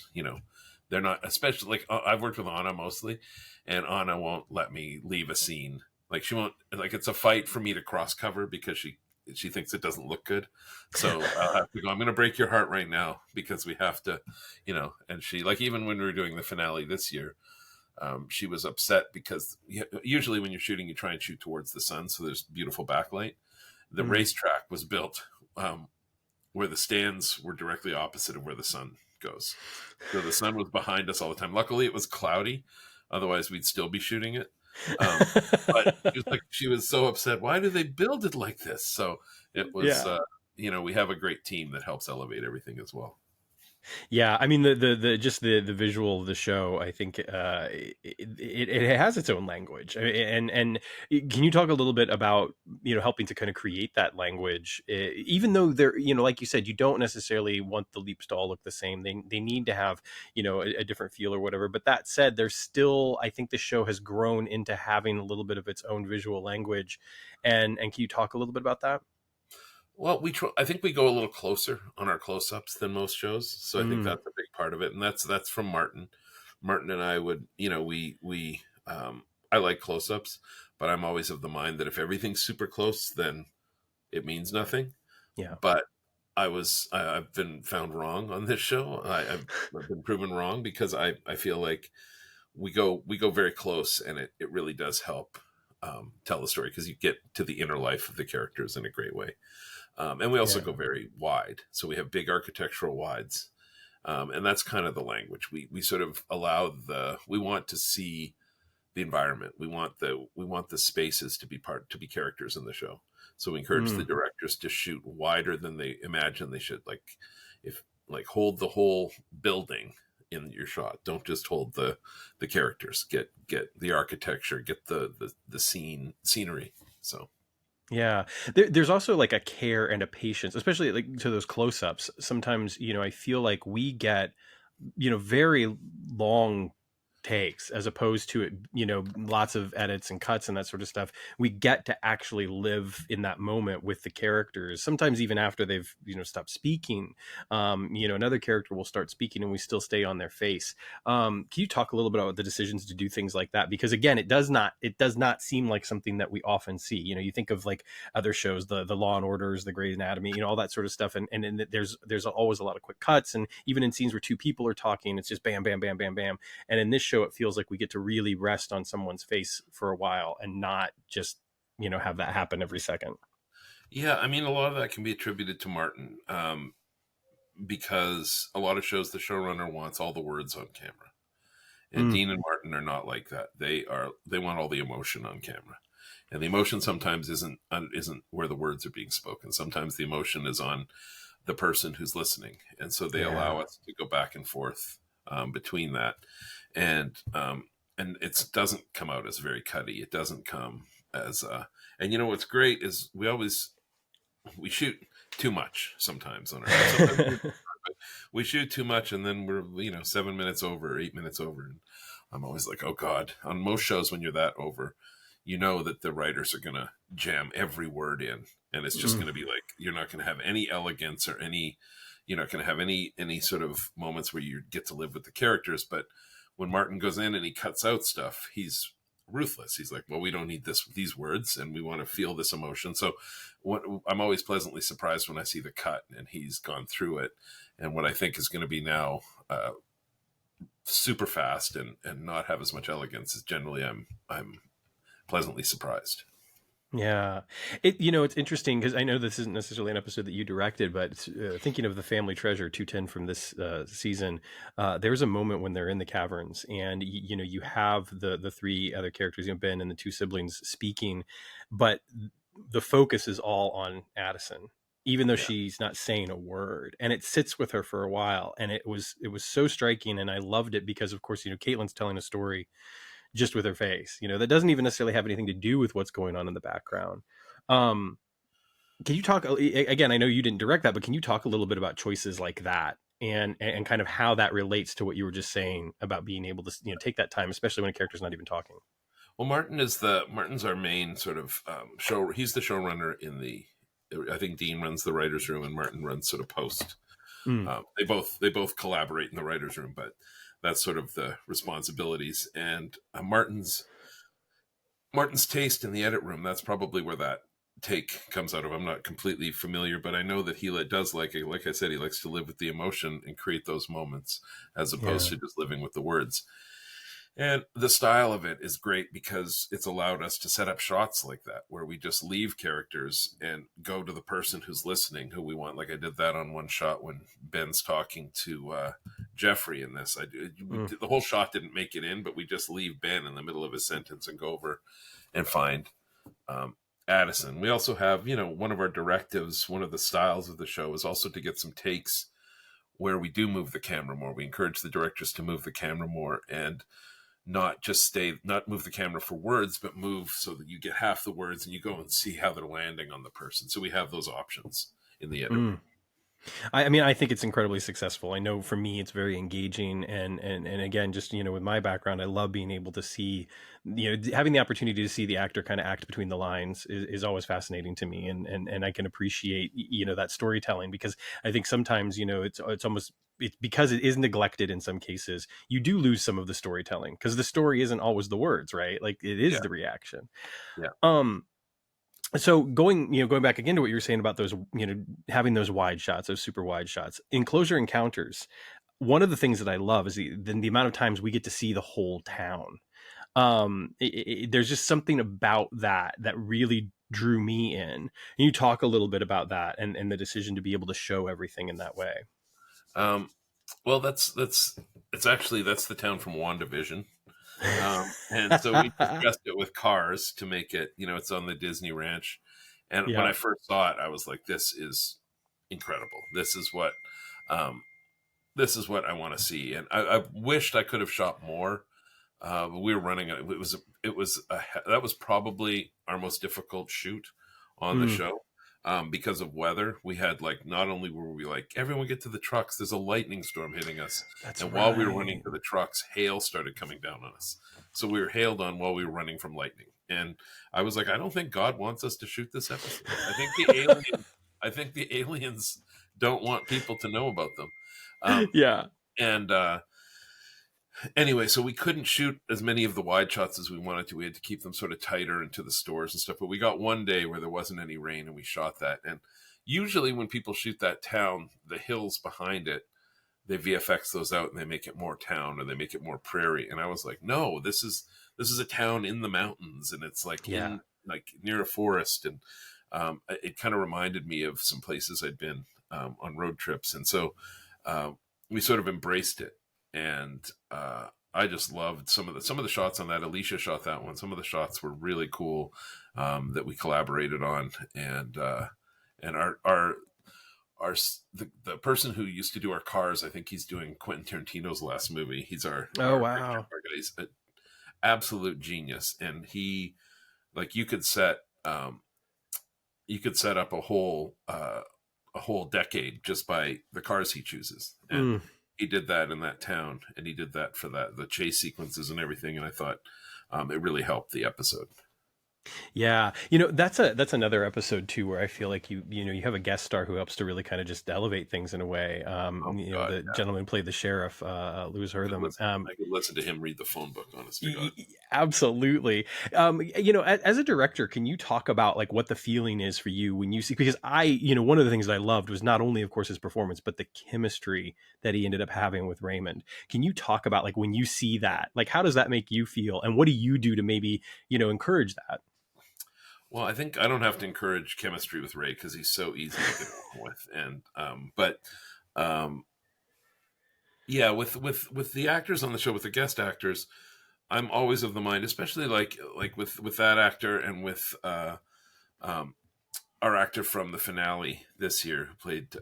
they're not, especially like I've worked with Anna mostly, and Anna won't let me leave a scene. Like she won't, like it's a fight for me to cross cover because she thinks it doesn't look good. So I'll have to go, I'm going to break your heart right now because we have to, and she, like, even when we were doing the finale this year, she was upset because usually when you're shooting, you try and shoot towards the sun. So there's beautiful backlight. The Mm. racetrack was built where the stands were directly opposite of where the sun goes. So the sun was behind us all the time. Luckily, it was cloudy. Otherwise, we'd still be shooting it. But she was so upset. Why do they build it like this? So it was, Yeah. we have a great team that helps elevate everything as well. Yeah, I mean the just the visual of the show, I think it has its own language. And can you talk a little bit about helping to kind of create that language, even though they're like you said, you don't necessarily want the leaps to all look the same. They need to have a different feel or whatever. But that said, there's still, I think the show has grown into having a little bit of its own visual language. And can you talk a little bit about that? Well, I think we go a little closer on our close-ups than most shows, so I think Mm, that's a big part of it, and that's from Martin. Martin and I would, I like close-ups, but I'm always of the mind that if everything's super close, then it means nothing. yeah. But I've been found wrong on this show. I've been proven wrong because I feel like we go very close, and it really does help tell the story because you get to the inner life of the characters in a great way. And we also Yeah. go very wide. So we have big architectural wides. And that's kind of the language. We sort of we want to see the environment. We want the spaces to be characters in the show. So we encourage the Mm. directors to shoot wider than they imagine they should. Like hold the whole building in your shot. Don't just hold the characters. Get the architecture, get the scenery. So Yeah. There's also like a care and a patience, especially like to those close-ups. Sometimes, I feel like we get, very long takes as opposed to it, lots of edits and cuts and that sort of stuff. We get to actually live in that moment with the characters. Sometimes even after they've, stopped speaking, another character will start speaking and we still stay on their face. Can you talk a little bit about the decisions to do things like that? Because again, it does not seem like something that we often see. You think of like other shows, the Law and Orders, the Grey's Anatomy, all that sort of stuff, and there's always a lot of quick cuts, and even in scenes where two people are talking, it's just bam, bam, bam, bam, bam. And in this show, it feels like we get to really rest on someone's face for a while and not just have that happen every second. yeah, I mean, a lot of that can be attributed to Martin, because a lot of shows the showrunner wants all the words on camera, and Mm, Dean and Martin are not like that. They want all the emotion on camera, and the emotion sometimes isn't where the words are being spoken. Sometimes the emotion is on the person who's listening, and so they yeah. allow us to go back and forth between that, and it doesn't come out as very cutty. It doesn't come as and what's great is we shoot too much sometimes on our show. Sometimes we shoot too much, and then we're 7 minutes over, 8 minutes over, and I'm always like, oh God. On most shows, when you're that over, you know that the writers are gonna jam every word in, and it's just Mm, gonna be like you're not gonna have any elegance or any, you're not gonna have any sort of moments where you get to live with the characters. But when Martin goes in and he cuts out stuff, he's ruthless. He's like, well, we don't need these words, and we want to feel this emotion. So I'm always pleasantly surprised when I see the cut and he's gone through it, and what I think is going to be now super fast and not have as much elegance is generally I'm pleasantly surprised. Yeah. It's interesting because I know this isn't necessarily an episode that you directed, but thinking of the family treasure 210 from this season, there's a moment when they're in the caverns and, you have the three other characters, Ben and the two siblings speaking, but the focus is all on Addison, even though Yeah. she's not saying a word, and it sits with her for a while. And it was so striking. And I loved it because, of course, Caitlin's telling a story just with her face, that doesn't even necessarily have anything to do with what's going on in the background. Um, can you talk again? I know you didn't direct that, but can you talk a little bit about choices like that and kind of how that relates to what you were just saying about being able to, take that time, especially when a character's not even talking? Well, Martin's our main sort of show. He's the showrunner in the. I think Dean runs the writers' room and Martin runs sort of post. Mm, They both collaborate in the writers' room, but that's sort of the responsibilities. And Martin's taste in the edit room. That's probably where that take comes out of. I'm not completely familiar, but I know that he does like I said, he likes to live with the emotion and create those moments as opposed yeah. to just living with the words. And the style of it is great because it's allowed us to set up shots like that where we just leave characters and go to the person who's listening, who we want. Like I did that on one shot when Ben's talking to Jeffrey in this. Mm, The whole shot didn't make it in, but we just leave Ben in the middle of his sentence and go over and find um, Addison. We also have, one of our directives, one of the styles of the show is also to get some takes where we do move the camera more. We encourage the directors to move the camera more and not move the camera for words, but move so that you get half the words and you go and see how they're landing on the person. So we have those options in the edit room. mm. I mean, I think it's incredibly successful. I know for me, it's very engaging, and again, just with my background, I love being able to see, having the opportunity to see the actor kind of act between the lines is always fascinating to me, and I can appreciate that storytelling because I think sometimes it's almost it's because it is neglected in some cases. You do lose some of the storytelling because the story isn't always the words, right? Like it is Yeah. the reaction. Yeah. So going back again to what you were saying about those, having those wide shots, those super wide shots in closure encounters. One of the things that I love is the amount of times we get to see the whole town. There's just something about that really drew me in. And you talk a little bit about that and the decision to be able to show everything in that way. Um, well, that's the town from WandaVision. And so we just dressed it with cars to make it, it's on the Disney Ranch. And when Yeah. I first saw it, I was like, this is incredible. This is what I want to see. And I wished I could have shot more. But we were running. That was probably our most difficult shoot on the Mm, show. Because of weather, we had not only were we like, everyone get to the trucks, there's a lightning storm hitting us. that's And while we were running right. to the trucks, hail started coming down on us. So we were hailed on while we were running from lightning. And I was like, I don't think God wants us to shoot this episode. I think the aliens don't want people to know about them. Yeah. And Anyway, so we couldn't shoot as many of the wide shots as we wanted to. We had to keep them sort of tighter into the stores and stuff. But we got one day where there wasn't any rain and we shot that. And usually when people shoot that town, the hills behind it, they VFX those out and they make it more town or they make it more prairie. And I was like, no, this is a town in the mountains and it's Yeah. near a forest. And it kind of reminded me of some places I'd been on road trips. And so we sort of embraced it. And I just loved some of the shots on that. Alicia shot that one. Some of the shots were really cool that we collaborated on, and the person who used to do our cars, I think he's doing Quentin Tarantino's last movie. He's our Oh, wow. our guy. He's an absolute genius, and he you could set up a whole decade just by the cars he chooses, and Mm. he did that in that town, and he did that for the chase sequences and everything. And I thought it really helped the episode. Yeah, that's another episode too where I feel like you have a guest star who helps to really kind of just elevate things in a way. Oh God, The gentleman who played the sheriff, Lewis Hertham. I could listen to him read the phone book. Honest to God. Absolutely. As a director, can you talk about like what the feeling is for you when you see? Because one of the things that I loved was not only, of course, his performance, but the chemistry that he ended up having with Raymond. Can you talk about like when you see that, like how does that make you feel, and what do you do to maybe encourage that? Well, I think I don't have to encourage chemistry with Ray because he's so easy to get along with, and but um, yeah, with the actors on the show, with the guest actors, I'm always of the mind, especially like with that actor and with um, our actor from the finale this year who played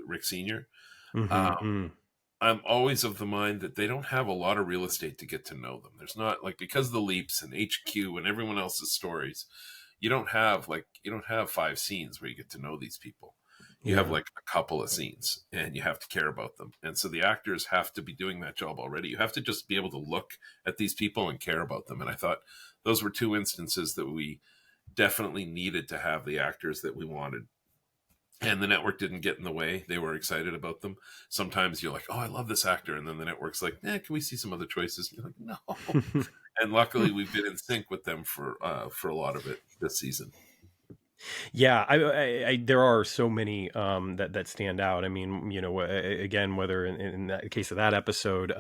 Rick Senior. Um, Mm-hmm. I'm always of the mind that they don't have a lot of real estate to get to know them. There's not like because of the leaps and HQ and everyone else's stories, you don't have 5 scenes where you get to know these people. You have Yeah. like a couple of scenes and you have to care about them. And so the actors have to be doing that job already. You have to just be able to look at these people and care about them. And I thought those were 2 instances that we definitely needed to have the actors that we wanted, and the network didn't get in the way. They were excited about them. Sometimes you're like, oh, I love this actor. And then the network's like, can we see some other choices? And you're like, no. And luckily we've been in sync with them for a lot of it this season. Yeah, there are so many that stand out. I mean, again, whether in the case of that episode,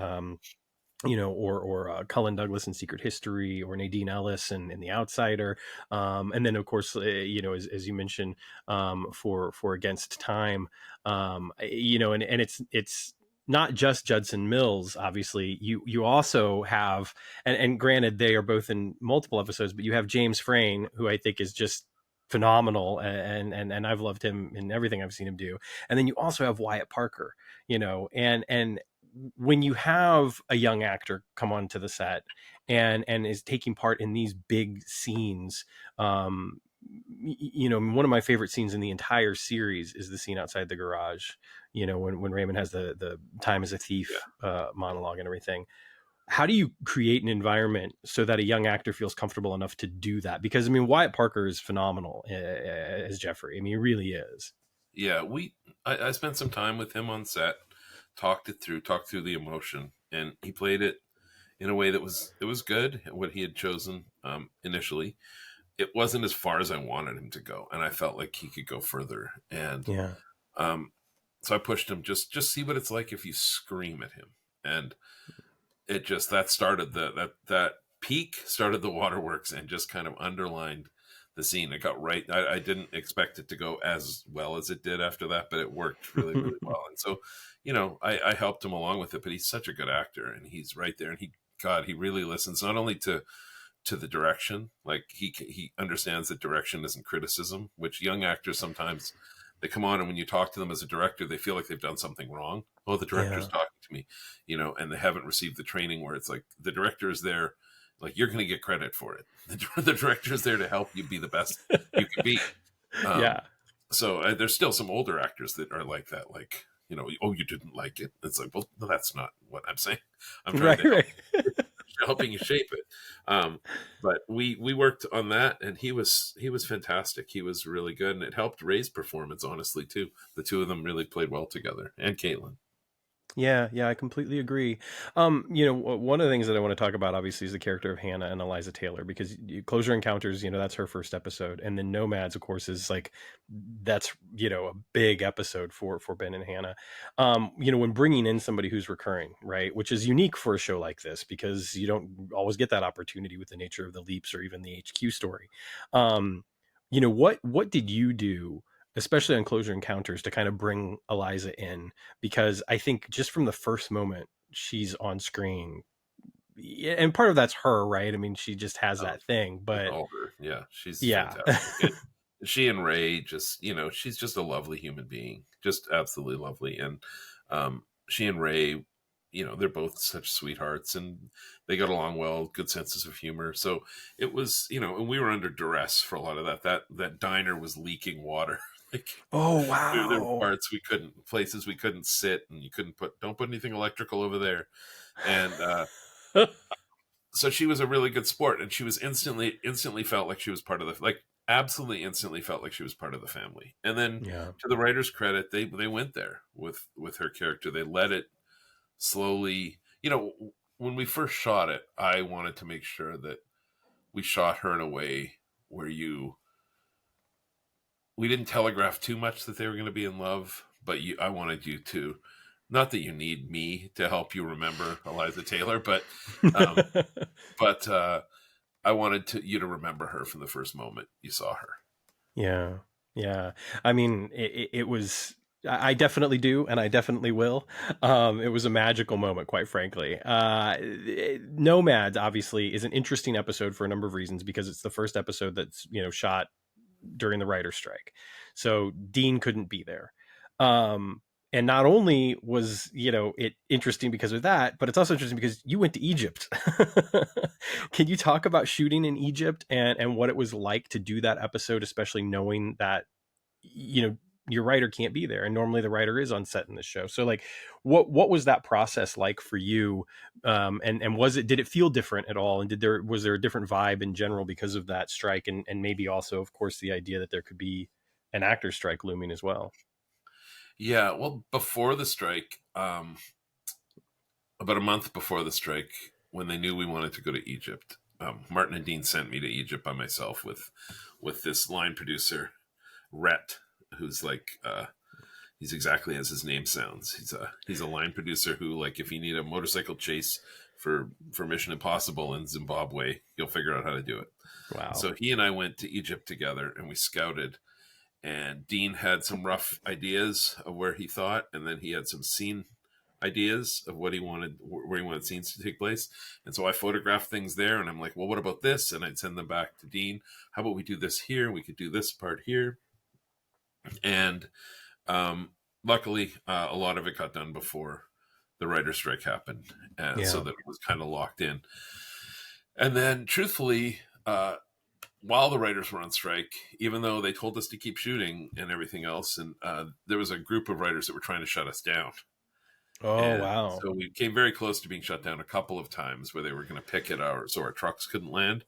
or Cullen Douglas in Secret History, or Nadine Ellis in The Outsider, and then of course, as you mentioned, for Against Time, and it's not just Judson Mills. Obviously, you also have, and granted, they are both in multiple episodes, but you have James Frain, who I think is just phenomenal, and I've loved him in everything I've seen him do. And then you also have Wyatt Parker, and when you have a young actor come onto the set and is taking part in these big scenes, one of my favorite scenes in the entire series is the scene outside the garage, when Raymond has the time as a thief monologue and everything. How do you create an environment so that a young actor feels comfortable enough to do that? Because I mean, Wyatt Parker is phenomenal as Jeffrey. I mean, he really is. Yeah, I spent some time with him on set, talked through the emotion, and he played it in a way that was good. What he had chosen initially, it wasn't as far as I wanted him to go, and I felt like he could go further. And Yeah. so I pushed him, just see what it's like if you scream at him, and it just that started that peak started the waterworks and just kind of underlined the scene. It got right. I didn't expect it to go as well as it did after that, but it worked really, really well. And so, I helped him along with it. But he's such a good actor, and he's right there. And he really listens not only to the direction, like he understands that direction isn't criticism, which young actors sometimes they come on and when you talk to them as a director, they feel like they've done something wrong. Oh, the director's Yeah. talking to me, and they haven't received the training where it's like the director is there, like you're going to get credit for it. The director is there to help you be the best you can be. Yeah. Um, so there's still some older actors that are like that, like, oh, you didn't like it. It's like, well, no, that's not what I'm saying. I'm trying Right. to help, Right. helping you shape it. But we worked on that, and he was fantastic. He was really good, and it helped Ray's performance, honestly, too. The two of them really played well together, and Caitlin. Yeah, yeah, I completely agree. One of the things that I want to talk about, obviously, is the character of Hannah and Eliza Taylor, because Closure Encounters, that's her first episode, and then Nomads, of course, is like that's a big episode for Ben and Hannah. When bringing in somebody who's recurring, right, which is unique for a show like this, because you don't always get that opportunity with the nature of the leaps or even the HQ story. What did you do, especially on Closure Encounters, to kind of bring Eliza in? Because I think just from the first moment she's on screen, and part of that's her, right? I mean, she just has Oh, that thing, it's but all her. Yeah, she's yeah. fantastic. And she and Ray just, she's just a lovely human being, just absolutely lovely. And she and Ray, they're both such sweethearts, and they got along well, good senses of humor. So it was, and we were under duress for a lot of that. That diner was leaking water. Like Oh, there were wow. places we couldn't sit, and you couldn't don't put anything electrical over there. And so she was a really good sport, and she was instantly felt like she was part of the, like, absolutely instantly felt like she was part of the family. And then Yeah. to the writer's credit, they went there with her character. They let it slowly, when we first shot it, I wanted to make sure that we shot her in a way where we didn't telegraph too much that they were going to be in love, but I wanted you to, not that you need me to help you remember Eliza Taylor, but um, but I wanted you to remember her from the first moment you saw her. Yeah. Yeah. I mean, it was, I definitely do, and I definitely will. It was a magical moment, quite frankly. Nomads obviously is an interesting episode for a number of reasons, because it's the first episode that's, shot during the writer's strike. So Dean couldn't be there. Um, and not only was, it interesting because of that, but it's also interesting because you went to Egypt. Can you talk about shooting in Egypt and what it was like to do that episode, especially knowing that, you know, your writer can't be there, and normally the writer is on set in this show. So like, what was that process like for you? And did it feel different at all? And was there a different vibe in general because of that strike? And maybe also, of course, the idea that there could be an actor strike looming as well. Yeah, well, before the strike, about a month before the strike, when they knew we wanted to go to Egypt, Martin and Dean sent me to Egypt by myself with this line producer, Rhett, who's like he's exactly as his name sounds. He's a line producer who, like, if you need a motorcycle chase for Mission Impossible in Zimbabwe, he'll figure out how to do it. Wow. So he and I went to Egypt together and we scouted. And Dean had some rough ideas of where he thought, and then he had some scene ideas of what he wanted, where he wanted scenes to take place. And so I photographed things there, and I'm like, well, what about this? And I'd send them back to Dean. How about we do this here? We could do this part here. And luckily, a lot of it got done before the writer's strike happened, and so Yeah. that it was kind of locked in. And then, truthfully, while the writers were on strike, even though they told us to keep shooting and everything else, and there was a group of writers that were trying to shut us down. Oh, And wow. so we came very close to being shut down a couple of times where they were going to picket so our trucks couldn't land.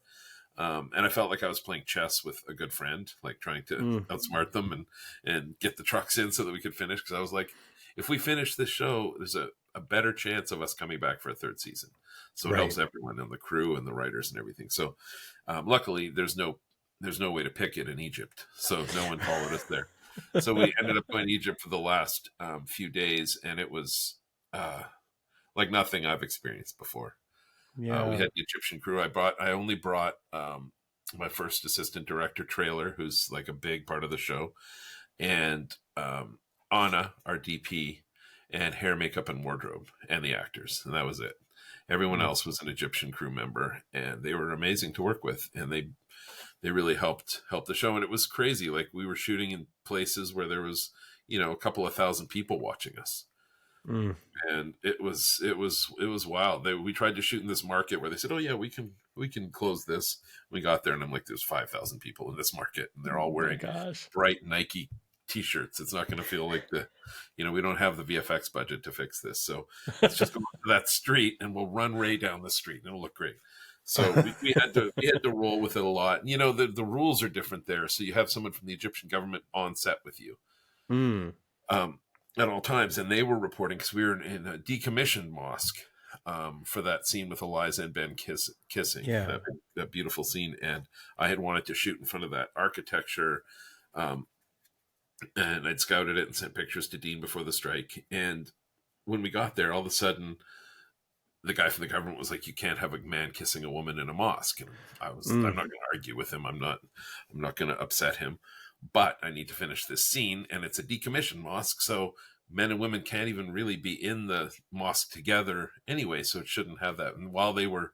And I felt like I was playing chess with a good friend, like trying to outsmart them and get the trucks in so that we could finish. Because I was like, if we finish this show, there's a better chance of us coming back for a third season. So it helps Right. everyone and the crew and the writers and everything. So luckily, there's no way to picket in Egypt, so no one followed us there. So we ended up going to Egypt for the last few days, and it was like nothing I've experienced before. We Yeah. had the Egyptian crew. I only brought my first assistant director, Trailer, who's like a big part of the show, and Anna, our DP, and hair, makeup, and wardrobe, and the actors, and that was it. Everyone Mm. else was an Egyptian crew member, and they were amazing to work with, and they really helped the show. And it was crazy. Like, we were shooting in places where there was, a couple of thousand people watching us. Mm. And it was wild. We tried to shoot in this market where they said, "Oh yeah, we can close this." We got there, and I'm like, "There's 5,000 people in this market, and they're all Oh my wearing gosh. bright Nike T-shirts. It's not going to feel like we don't have the VFX budget to fix this. So let's just go to that street, and we'll run Ray down the street, and it'll look great." So we had to roll with it a lot. The rules are different there, so you have someone from the Egyptian government on set with you. Mm. Um, at all times, and they were reporting because we were in a decommissioned mosque for that scene with Eliza and Ben kissing, Yeah. that beautiful scene, and I had wanted to shoot in front of that architecture, um, and I'd scouted it and sent pictures to Dean before the strike. And when we got there, all of a sudden, the guy from the government was like, "You can't have a man kissing a woman in a mosque." And I'm Mm. not going to argue with him. I'm not going to upset him, but I need to finish this scene, and it's a decommissioned mosque, so men and women can't even really be in the mosque together anyway, so it shouldn't have that. And while they were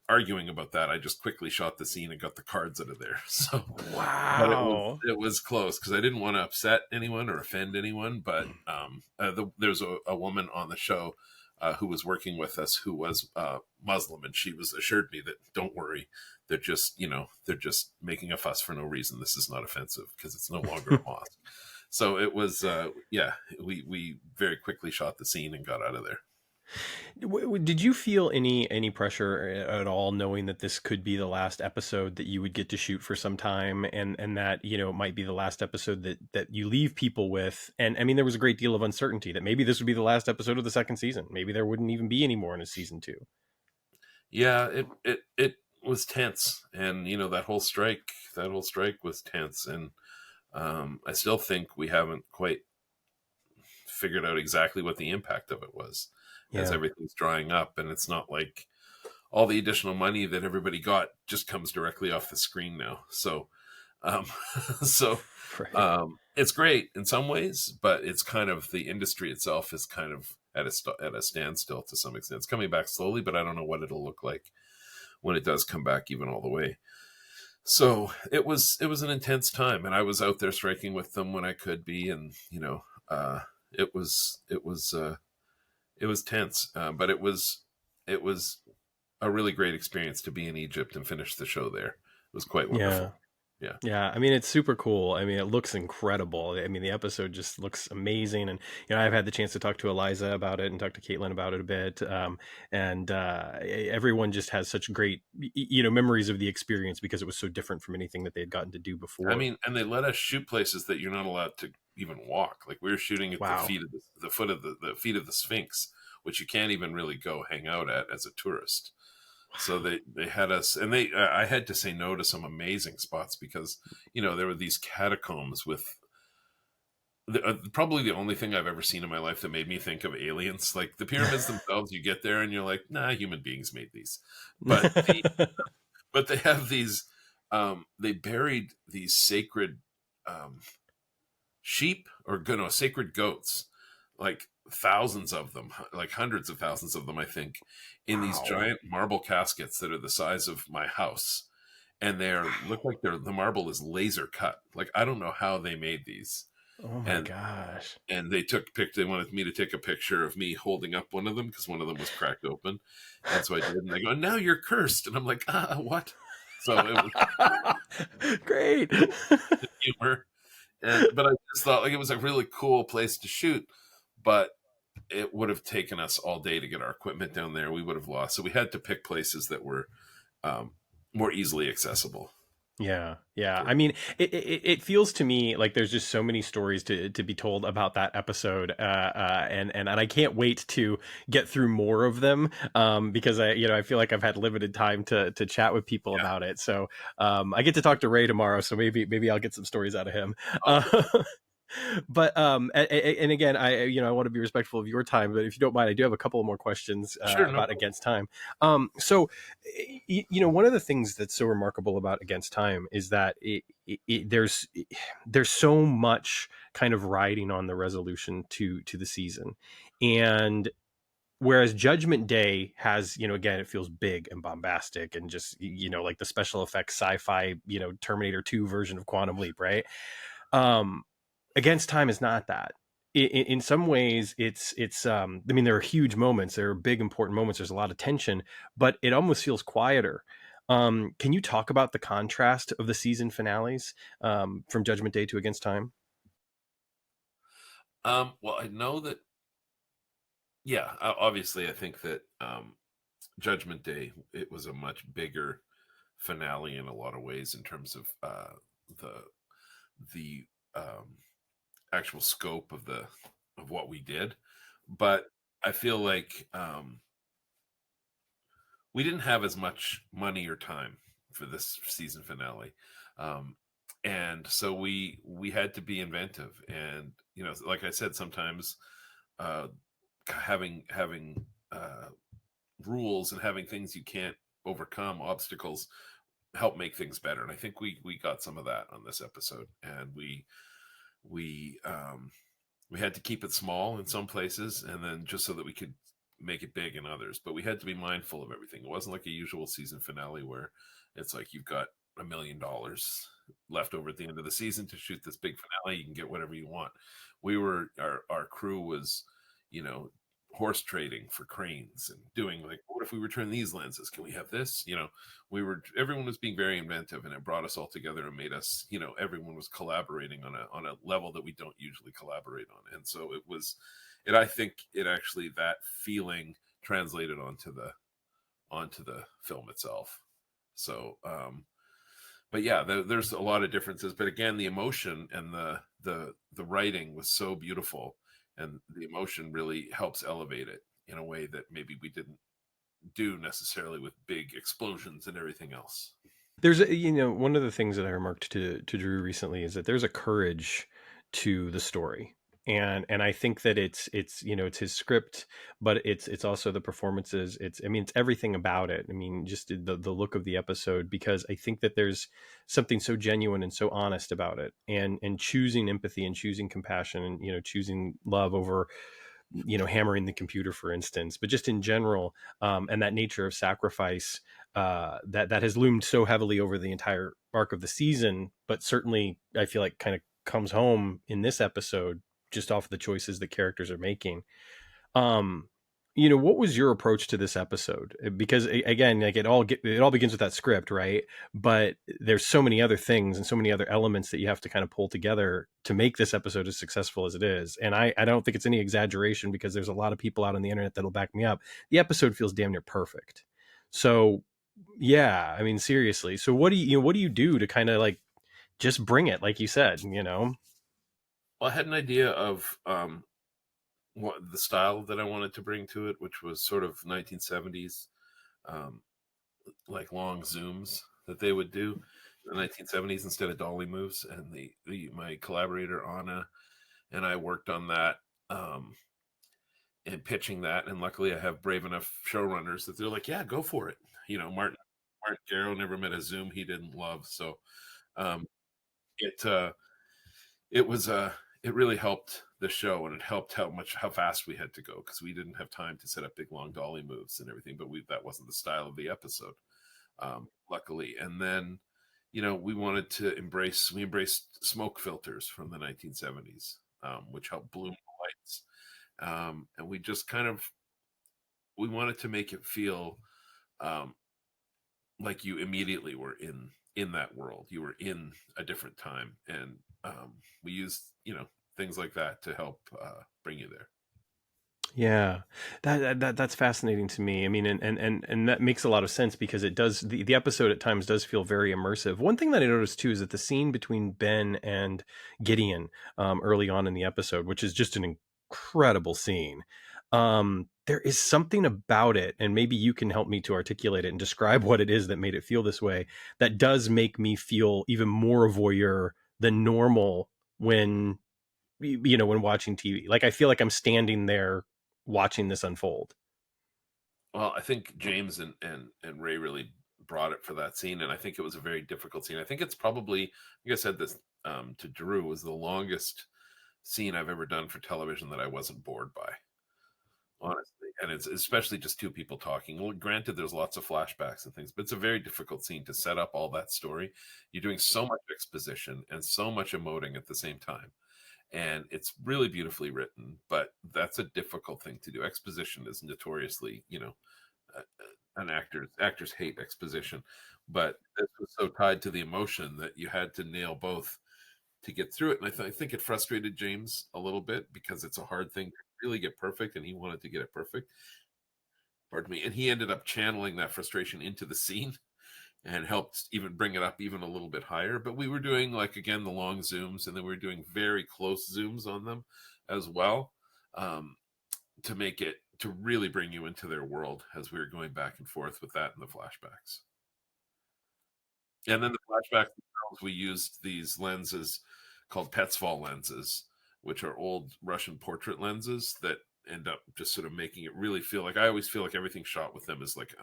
arguing about that, I just quickly shot the scene and got the cards out of there. So, but it was Wow. it was close because I didn't want to upset anyone or offend anyone. But there's a woman on the show who was working with us who was Muslim, and she was assured me that, don't worry, they're just making a fuss for no reason. This is not offensive because it's no longer a mosque. So it was, we very quickly shot the scene and got out of there. Did you feel any pressure at all, knowing that this could be the last episode that you would get to shoot for some time, and that it might be the last episode that you leave people with? And I mean, there was a great deal of uncertainty that maybe this would be the last episode of the second season. Maybe there wouldn't even be any more in a season two. Yeah, it was tense, and that whole strike was tense, and I still think we haven't quite figured out exactly what the impact of it was, as Yeah. everything's drying up, and it's not like, all the additional money that everybody got just comes directly off the screen now. So, um, so Right. it's great in some ways, but it's kind of the industry itself is kind of at a standstill to some extent. It's coming back slowly, but I don't know what it'll look like when it does come back, even all the way. So it was an intense time, and I was out there striking with them when I could be, and it was it was tense, but it was a really great experience to be in Egypt and finish the show there. It was quite Yeah. wonderful. Yeah. Yeah, I mean it's super cool. I mean it looks incredible. I mean the episode just looks amazing, and I've had the chance to talk to Eliza about it and talk to Caitlin about it a bit, and everyone just has such great memories of the experience because it was so different from anything that they had gotten to do I before. mean, and they let us shoot places that you're not allowed to even walk. Like we were shooting at the Wow. feet of the foot of the feet of the Sphinx, which you can't even really go hang out at as a tourist. So they had us, and they I had to say no to some amazing spots because there were these catacombs with probably the only thing I've ever seen in my life that made me think of aliens. Like the pyramids themselves, you get there and you're like, nah, human beings made these, but they have these. They buried these sacred um, sheep or no, sacred goats, like thousands of them, like hundreds of thousands of them, I think, in these Wow. giant marble caskets that are the size of my house, and look like the marble is laser cut. Like I don't know how they made these, Oh my and gosh. they wanted me to take a picture of me holding up one of them because one of them was cracked open, and so I did, and they go, now you're cursed, and I'm like, what? So it was Great. humor. But I just thought like it was a really cool place to shoot, but it would have taken us all day to get our equipment down there. We would have lost, so we had to pick places that were um, more easily accessible. Yeah, yeah. I mean, it feels to me like there's just so many stories to be told about that episode, and I can't wait to get through more of them, because I feel like I've had limited time to chat with people Yeah. about it. So I get to talk to Ray tomorrow, so maybe I'll get some stories out of him. Oh, But and again, I want to be respectful of your time, but if you don't mind, I do have a couple of more questions sure, no about problem. Against Time. So one of the things that's so remarkable about Against Time is that there's so much kind of riding on the resolution to the season, and whereas Judgment Day has, again, it feels big and bombastic and just, like the special effects sci-fi, Terminator 2 version of Quantum Leap, right? um Against Time is not that. In some ways it's I mean there are huge moments, there are big important moments, there's a lot of tension, but it almost feels quieter. Can you talk about the contrast of the season finales, from Judgment Day to Against Time? Well, I know that. Yeah, obviously, I think that Judgment Day it was a much bigger finale in a lot of ways in terms of the the actual scope of what we did, but I feel like we didn't have as much money or time for this season finale, um, and so we had to be inventive. And like I said, sometimes uh, having rules and having things you can't overcome, obstacles, help make things better. And I think we got some of that on this episode, and we we had to keep it small in some places, and then just so that we could make it big in others. But we had to be mindful of everything. It wasn't like a usual season finale where it's like you've got $1 million left over at the end of the season to shoot this big finale. You can get whatever you want. Our crew was, you know, horse trading for cranes and doing like, what if we return these lenses? Can we have this? Everyone was being very inventive, and it brought us all together and made us, everyone was collaborating on a level that we don't usually collaborate on. And so I think it actually, that feeling translated onto the film itself. So but yeah, there's a lot of differences, but again, the emotion and the writing was so beautiful, and the emotion really helps elevate it in a way that maybe we didn't do necessarily with big explosions and everything else. There's one of the things that I remarked to Drew recently is that there's a courage to the story. and I think that it's it's his script, but it's also the performances. It's, I mean, it's everything about it. I mean, just the look of the episode, because I think that there's something so genuine and so honest about it, and choosing empathy and choosing compassion, and choosing love over hammering the computer, for instance, but just in general, and that nature of sacrifice, that has loomed so heavily over the entire arc of the season, but certainly I feel like kind of comes home in this episode, just off the choices that characters are making. um what was your approach to this episode? Because again, like, it all begins with that script, right? But there's so many other things and so many other elements that you have to kind of pull together to make this episode as successful as it is. And I don't think it's any exaggeration, because there's a lot of people out on the internet that'll back me up. The episode feels damn near perfect. So yeah, I mean, seriously, so what do you do to kind of like just bring it, like you said? Well, I had an idea of what the style that I wanted to bring to it, which was sort of 1970s, um, like long zooms that they would do in the 1970s instead of dolly moves. And my collaborator Anna and I worked on that, and pitching that. And luckily, I have brave enough showrunners that they're like, "Yeah, go for it." Martin Darrow never met a zoom he didn't love, so um, it it was it really helped the show, and it helped how fast we had to go, because we didn't have time to set up big long dolly moves and everything. But that wasn't the style of the episode, luckily. And then we embraced smoke filters from the 1970s, which helped bloom the lights. And we just kind of we wanted to make it feel um, like you immediately were in that world. You were in a different time, and we used things like that to help bring you there. Yeah, that's fascinating to me. I mean, and that makes a lot of sense, because it does, the episode at times does feel very immersive. One thing that I noticed too is that the scene between Ben and Gideon, early on in the episode, which is just an incredible scene. There is something about it, and maybe you can help me to articulate it and describe what it is that made it feel this way. That does make me feel even more voyeur than normal when when watching TV. Like, I feel like I'm standing there watching this unfold. Well, I think James and Ray really brought it for that scene, and I think it was a very difficult scene. I think it's probably, I think I said this to Drew, was the longest scene I've ever done for television that I wasn't bored by, honestly. And it's especially just two people talking. Well, granted, there's lots of flashbacks and things, but it's a very difficult scene to set up all that story. You're doing so much exposition and so much emoting at the same time, and it's really beautifully written. But that's a difficult thing to do. Exposition is notoriously, uh, an actors hate exposition, but this was so tied to the emotion that you had to nail both to get through it. And I think it frustrated James a little bit, because it's a hard thing to really get perfect, and he wanted to get it perfect. Pardon me. And he ended up channeling that frustration into the scene and helped even bring it up even a little bit higher. But we were doing, like, again, the long zooms, and then we were doing very close zooms on them as well, um, to make it, to really bring you into their world as we were going back and forth with that and the flashbacks. And then the flashbacks themselves, we used these lenses called Petzval lenses, which are old Russian portrait lenses that end up just sort of making it really feel like, I always feel like everything shot with them is like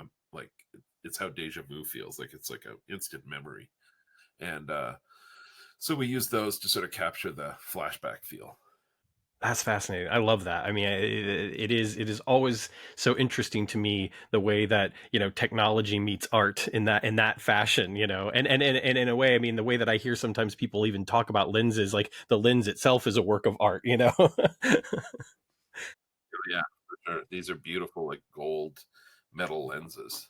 it's how deja vu feels, like it's like an instant memory. And so we use those to sort of capture the flashback feel. That's fascinating. I love that. I mean, it is always so interesting to me, the way that technology meets art in that fashion. And in a way, I mean, the way that I hear sometimes people even talk about lenses, like the lens itself is a work of art. Yeah, for sure. These are beautiful, like gold metal lenses.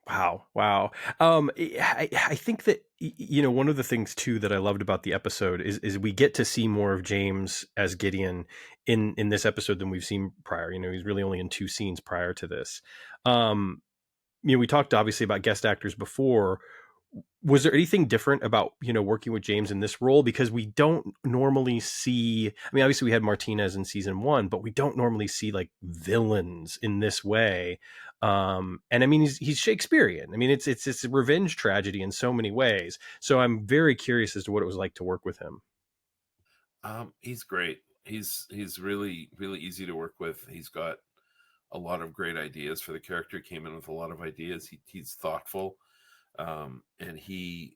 Wow, wow. I think that one of the things too that I loved about the episode is we get to see more of James as Gideon in this episode than we've seen prior. He's really only in two scenes prior to this. Um, we talked obviously about guest actors before. Was there anything different about working with James in this role, because we don't normally see, I mean, obviously we had Martinez in season 1, but we don't normally see like villains in this way. And I mean, he's Shakespearean. I mean, it's a revenge tragedy in so many ways, so I'm very curious as to what it was like to work with him. He's great. he's really really easy to work with. He's got a lot of great ideas for the character. He came in with a lot of ideas. He's thoughtful, and he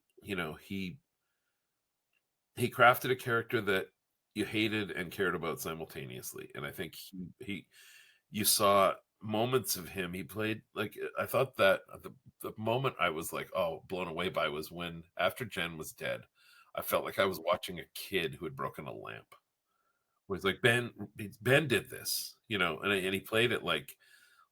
crafted a character that you hated and cared about simultaneously. And I think he you saw moments of him. He played like I thought that the moment I was like, oh, blown away by was when after Jen was dead, I felt like I was watching a kid who had broken a lamp. Where it's like Ben did this, and he played it like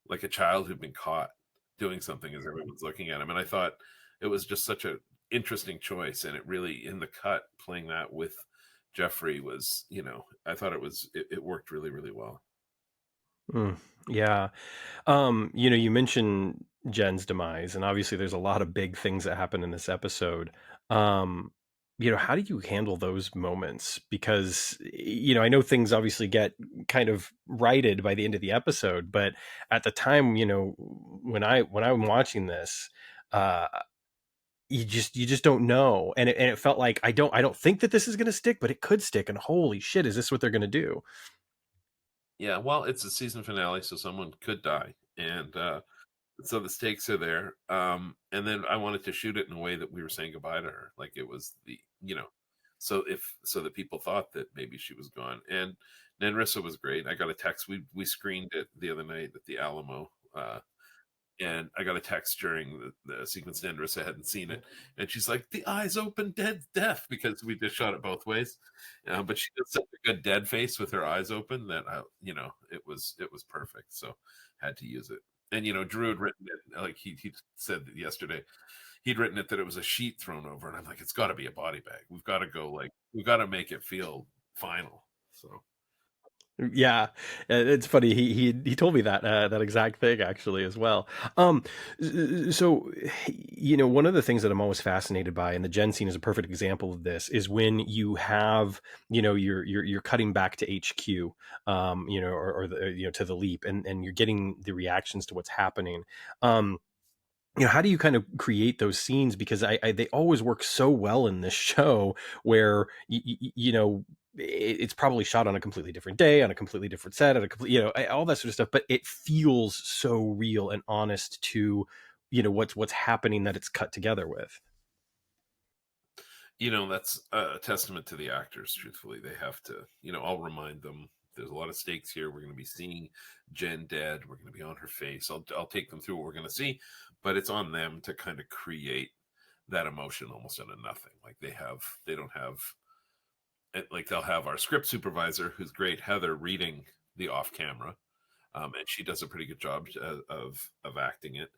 a child who'd been caught doing something as everyone's looking at him. And I thought it was just such a interesting choice, and it really in the cut playing that with Jeffrey was, I thought it worked really really well. Mm, yeah. You mentioned Jen's demise, and obviously there's a lot of big things that happen in this episode. Um, how do you handle those moments? Because, I know things obviously get kind of righted by the end of the episode, but at the time, when I'm watching this, uh, you just don't know. And it felt like I don't think that this is gonna stick, but it could stick, and holy shit, is this what they're gonna do? Yeah, well, it's a season finale, so someone could die, and so the stakes are there. And then I wanted to shoot it in a way that we were saying goodbye to her, like it was so that people thought that maybe she was gone. And Nenrissa was great. I got a text. We screened it the other night at the Alamo. And I got a text during the sequence. Nenrissa hadn't seen it, and she's like, "The eyes open, dead, deaf," because we just shot it both ways. But she did such a good dead face with her eyes open that it was perfect. So had to use it. And Drew had written it like he said that yesterday. He'd written it that it was a sheet thrown over, and I'm like, it's got to be a body bag. We've got to make it feel final. So Yeah, it's funny. He told me that exact thing actually as well. So one of the things that I'm always fascinated by, and the Gen scene is a perfect example of this, is when you have you're cutting back to HQ, or the to the leap, and you're getting the reactions to what's happening. How do you kind of create those scenes? Because they always work so well in this show where it's probably shot on a completely different day, on a completely different set, on a complete, all that sort of stuff, but it feels so real and honest to what's happening, that it's cut together with. that's a testament to the actors. Truthfully, they have to. I'll remind them. There's a lot of stakes here. We're going to be seeing Jen dead. We're going to be on her face. I'll take them through what we're going to see, but it's on them to kind of create that emotion almost out of nothing. Like they don't have like they'll have our script supervisor, who's great, Heather, reading the off camera, and she does a pretty good job of acting it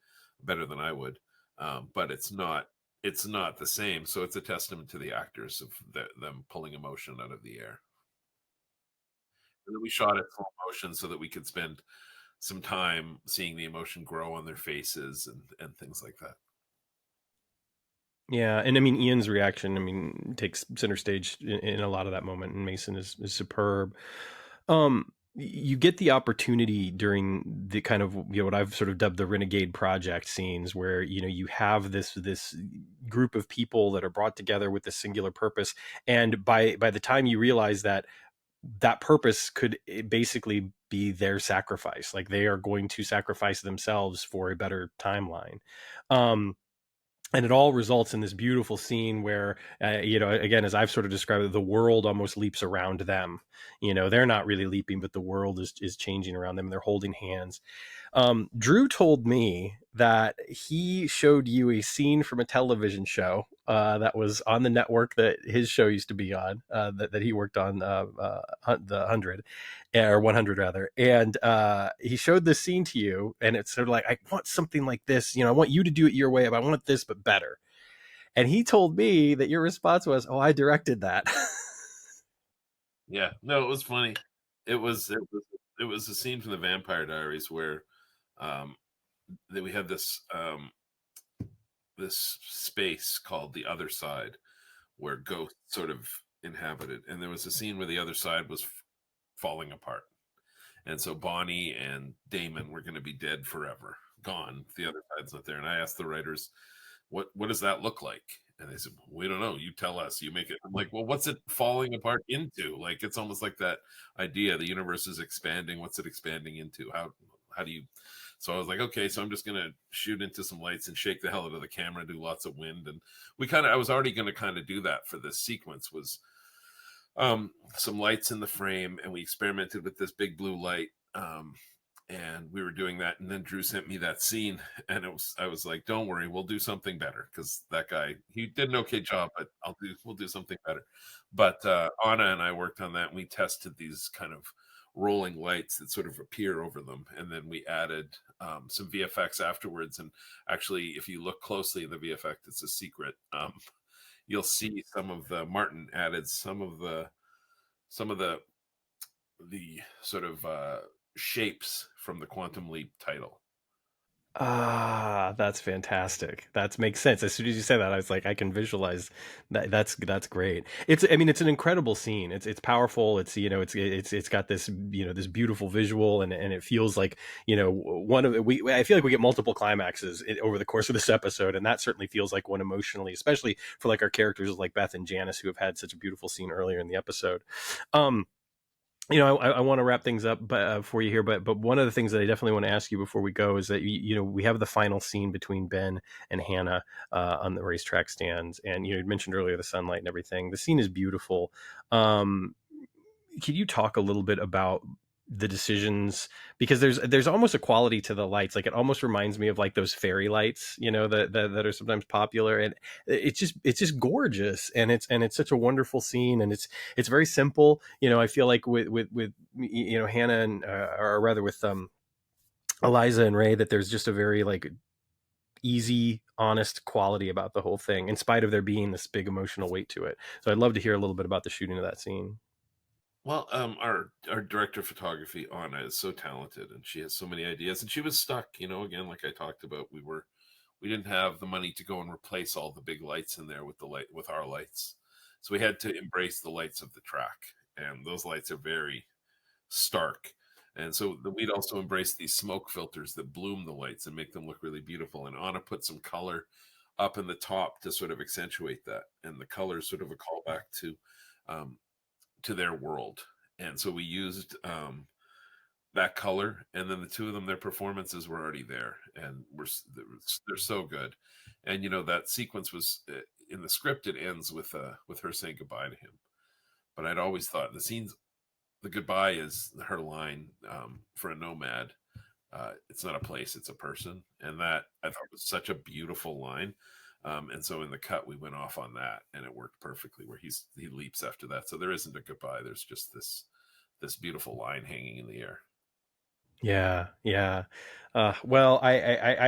better than I would. But it's not the same. So it's a testament to the actors of them pulling emotion out of the air. And then we shot it full motion so that we could spend some time seeing the emotion grow on their faces and things like that. Yeah, and I mean Ian's reaction, takes center stage in a lot of that moment, and Mason is superb. You get the opportunity during the kind of what I've sort of dubbed the Renegade project scenes, where you have this group of people that are brought together with this singular purpose, and by the time you realize that purpose could basically be their sacrifice, like they are going to sacrifice themselves for a better timeline. Um, and it all results in this beautiful scene where again, as I've sort of described it, the world almost leaps around them. They're not really leaping, but the world is changing around them, and they're holding hands. Drew told me that he showed you a scene from a television show that was on the network that his show used to be on, that he worked on, the 100, or 100 rather. And he showed this scene to you, and it's sort of like, I want something like this. I want you to do it your way, but I want this, but better. And he told me that your response was, "Oh, I directed that." Yeah, no, it was funny. It was a scene from the Vampire Diaries where um, that we had this space called the other side where ghosts sort of inhabited, and there was a scene where the other side was falling apart, and so Bonnie and Damon were going to be dead forever, gone. The other side's not there, and I asked the writers, what does that look like? And they said, we don't know. You tell us. You make it. I'm like, well, what's it falling apart into? Like, it's almost like that idea. The universe is expanding. What's it expanding into? How do you? So I was like, okay, so I'm just gonna shoot into some lights and shake the hell out of the camera, do lots of wind, and I was already gonna kind of do that for this sequence. Was some lights in the frame, and we experimented with this big blue light. And we were doing that, and then Drew sent me that scene, and I was like, don't worry, we'll do something better, because that guy, he did an okay job, but we'll do something better. But Anna and I worked on that, and we tested these kind of rolling lights that sort of appear over them, and then we added some VFX afterwards. And actually, if you look closely in the VFX, it's a secret. You'll see Martin added some of the sort of shapes from the Quantum Leap title. Ah, that's fantastic. That makes sense. As soon as you said that, I was like, I can visualize that. That's great. I mean, it's an incredible scene. It's powerful. It's got this, this beautiful visual, and it feels like, I feel like we get multiple climaxes over the course of this episode, and that certainly feels like one emotionally, especially for like our characters like Beth and Janice, who have had such a beautiful scene earlier in the episode. I want to wrap things up for you here, but one of the things that I definitely want to ask you before we go is that we have the final scene between Ben and Hannah on the racetrack stands, and you mentioned earlier the sunlight and everything. The scene is beautiful. Can you talk a little bit about the decisions, because there's almost a quality to the lights, like it almost reminds me of like those fairy lights that are sometimes popular, and it's just gorgeous, and it's such a wonderful scene, and it's very simple. I feel like with Hannah and or rather with Eliza and Ray, that there's just a very like easy, honest quality about the whole thing, in spite of there being this big emotional weight to it. So I'd love to hear a little bit about the shooting of that scene. Well, our director of photography, Anna, is so talented, and she has so many ideas. And she was stuck, again, like I talked about. We didn't have the money to go and replace all the big lights in there with our lights, so we had to embrace the lights of the track, and those lights are very stark. And so we'd also embrace these smoke filters that bloom the lights and make them look really beautiful. And Anna put some color up in the top to sort of accentuate that, and the color is sort of a callback um, to their world. And so we used that color, and then the two of them, their performances were already there, and they're so good. And that sequence was in the script. It ends with her saying goodbye to him. But I'd always thought the goodbye is her line for a nomad. It's not a place, it's a person, and that I thought was such a beautiful line. And so in the cut, we went off on that, and it worked perfectly. Where he leaps after that, so there isn't a goodbye. There's just this beautiful line hanging in the air. Yeah, yeah. Well, I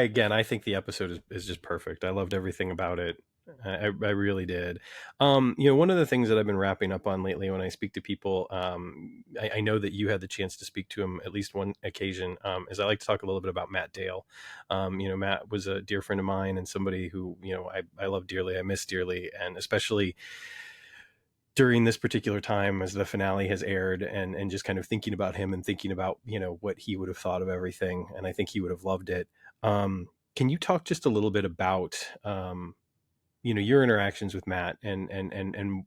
again, I think the episode is just perfect. I loved everything about it. I really did. One of the things that I've been wrapping up on lately when I speak to people, I know that you had the chance to speak to him at least one occasion, is I like to talk a little bit about Matt Dale. Matt was a dear friend of mine, and somebody who, I love dearly, I miss dearly, and especially during this particular time as the finale has aired, and just kind of thinking about him and thinking about what he would have thought of everything, and I think he would have loved it. Can you talk just a little bit about your interactions with Matt, and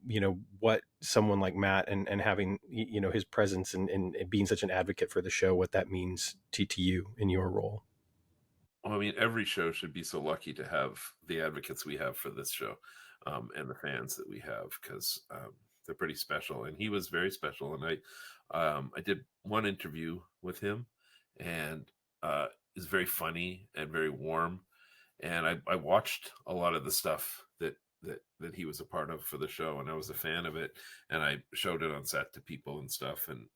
what someone like Matt, and having his presence, and being such an advocate for the show, what that means to you in your role? Well, I mean, every show should be so lucky to have the advocates we have for this show, and the fans that we have, because they're pretty special. And he was very special. And I did one interview with him, and he's very funny and very warm. And I watched a lot of the stuff that he was a part of for the show, and I was a fan of it. And I showed it on set to people and stuff, and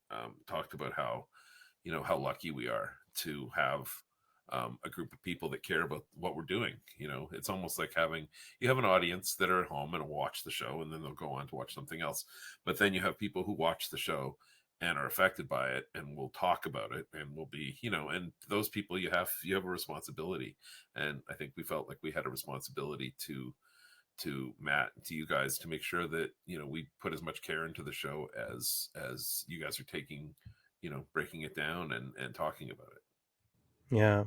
talked about how lucky we are to have a group of people that care about what we're doing. It's almost like you have an audience that are at home and will watch the show, and then they'll go on to watch something else. But then you have people who watch the show and are affected by it, and will talk about it, and will be, and those people, you have a responsibility. And I think we felt like we had a responsibility to Matt and to you guys, to make sure that we put as much care into the show as you guys are taking, breaking it down and talking about it. Yeah.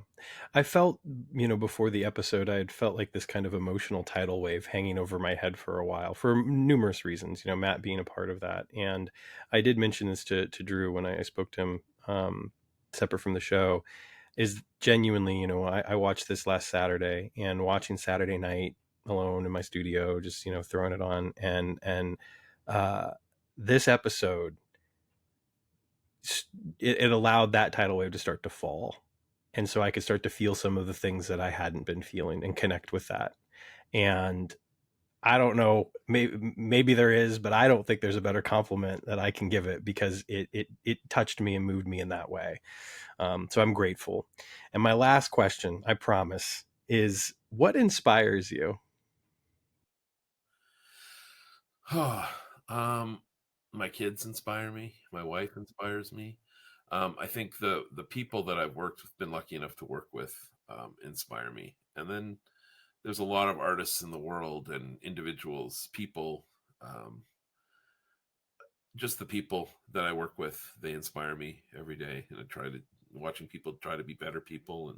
I felt, before the episode, I had felt like this kind of emotional tidal wave hanging over my head for a while for numerous reasons, Matt being a part of that. And I did mention this to Drew when I spoke to him, separate from the show, is genuinely, I watched this last Saturday, and watching Saturday night alone in my studio, just, throwing it on. Uh, this episode, it allowed that tidal wave to start to fall, and so I could start to feel some of the things that I hadn't been feeling and connect with that. And I don't know, maybe there is, but I don't think there's a better compliment that I can give it, because it touched me and moved me in that way. So I'm grateful. And my last question, I promise, is what inspires you? um, my kids inspire me. My wife inspires me. I think the people that I've worked with, been lucky enough to work with, inspire me. And then there's a lot of artists in the world and individuals, people, um, just the people that I work with, they inspire me every day. And I try to watching people try to be better people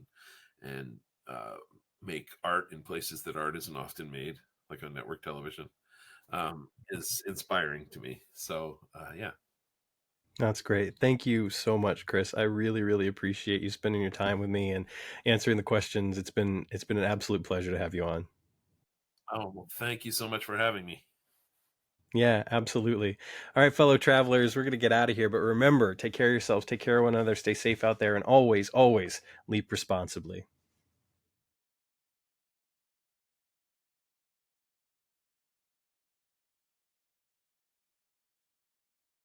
and uh, make art in places that art isn't often made, like on network television, is inspiring to me. So yeah. That's great. Thank you so much, Chris. I really, really appreciate you spending your time with me and answering the questions. It's been an absolute pleasure to have you on. Oh, well, thank you so much for having me. Yeah, absolutely. All right, fellow travelers, we're going to get out of here. But remember, take care of yourselves, take care of one another, stay safe out there, and always, always leap responsibly.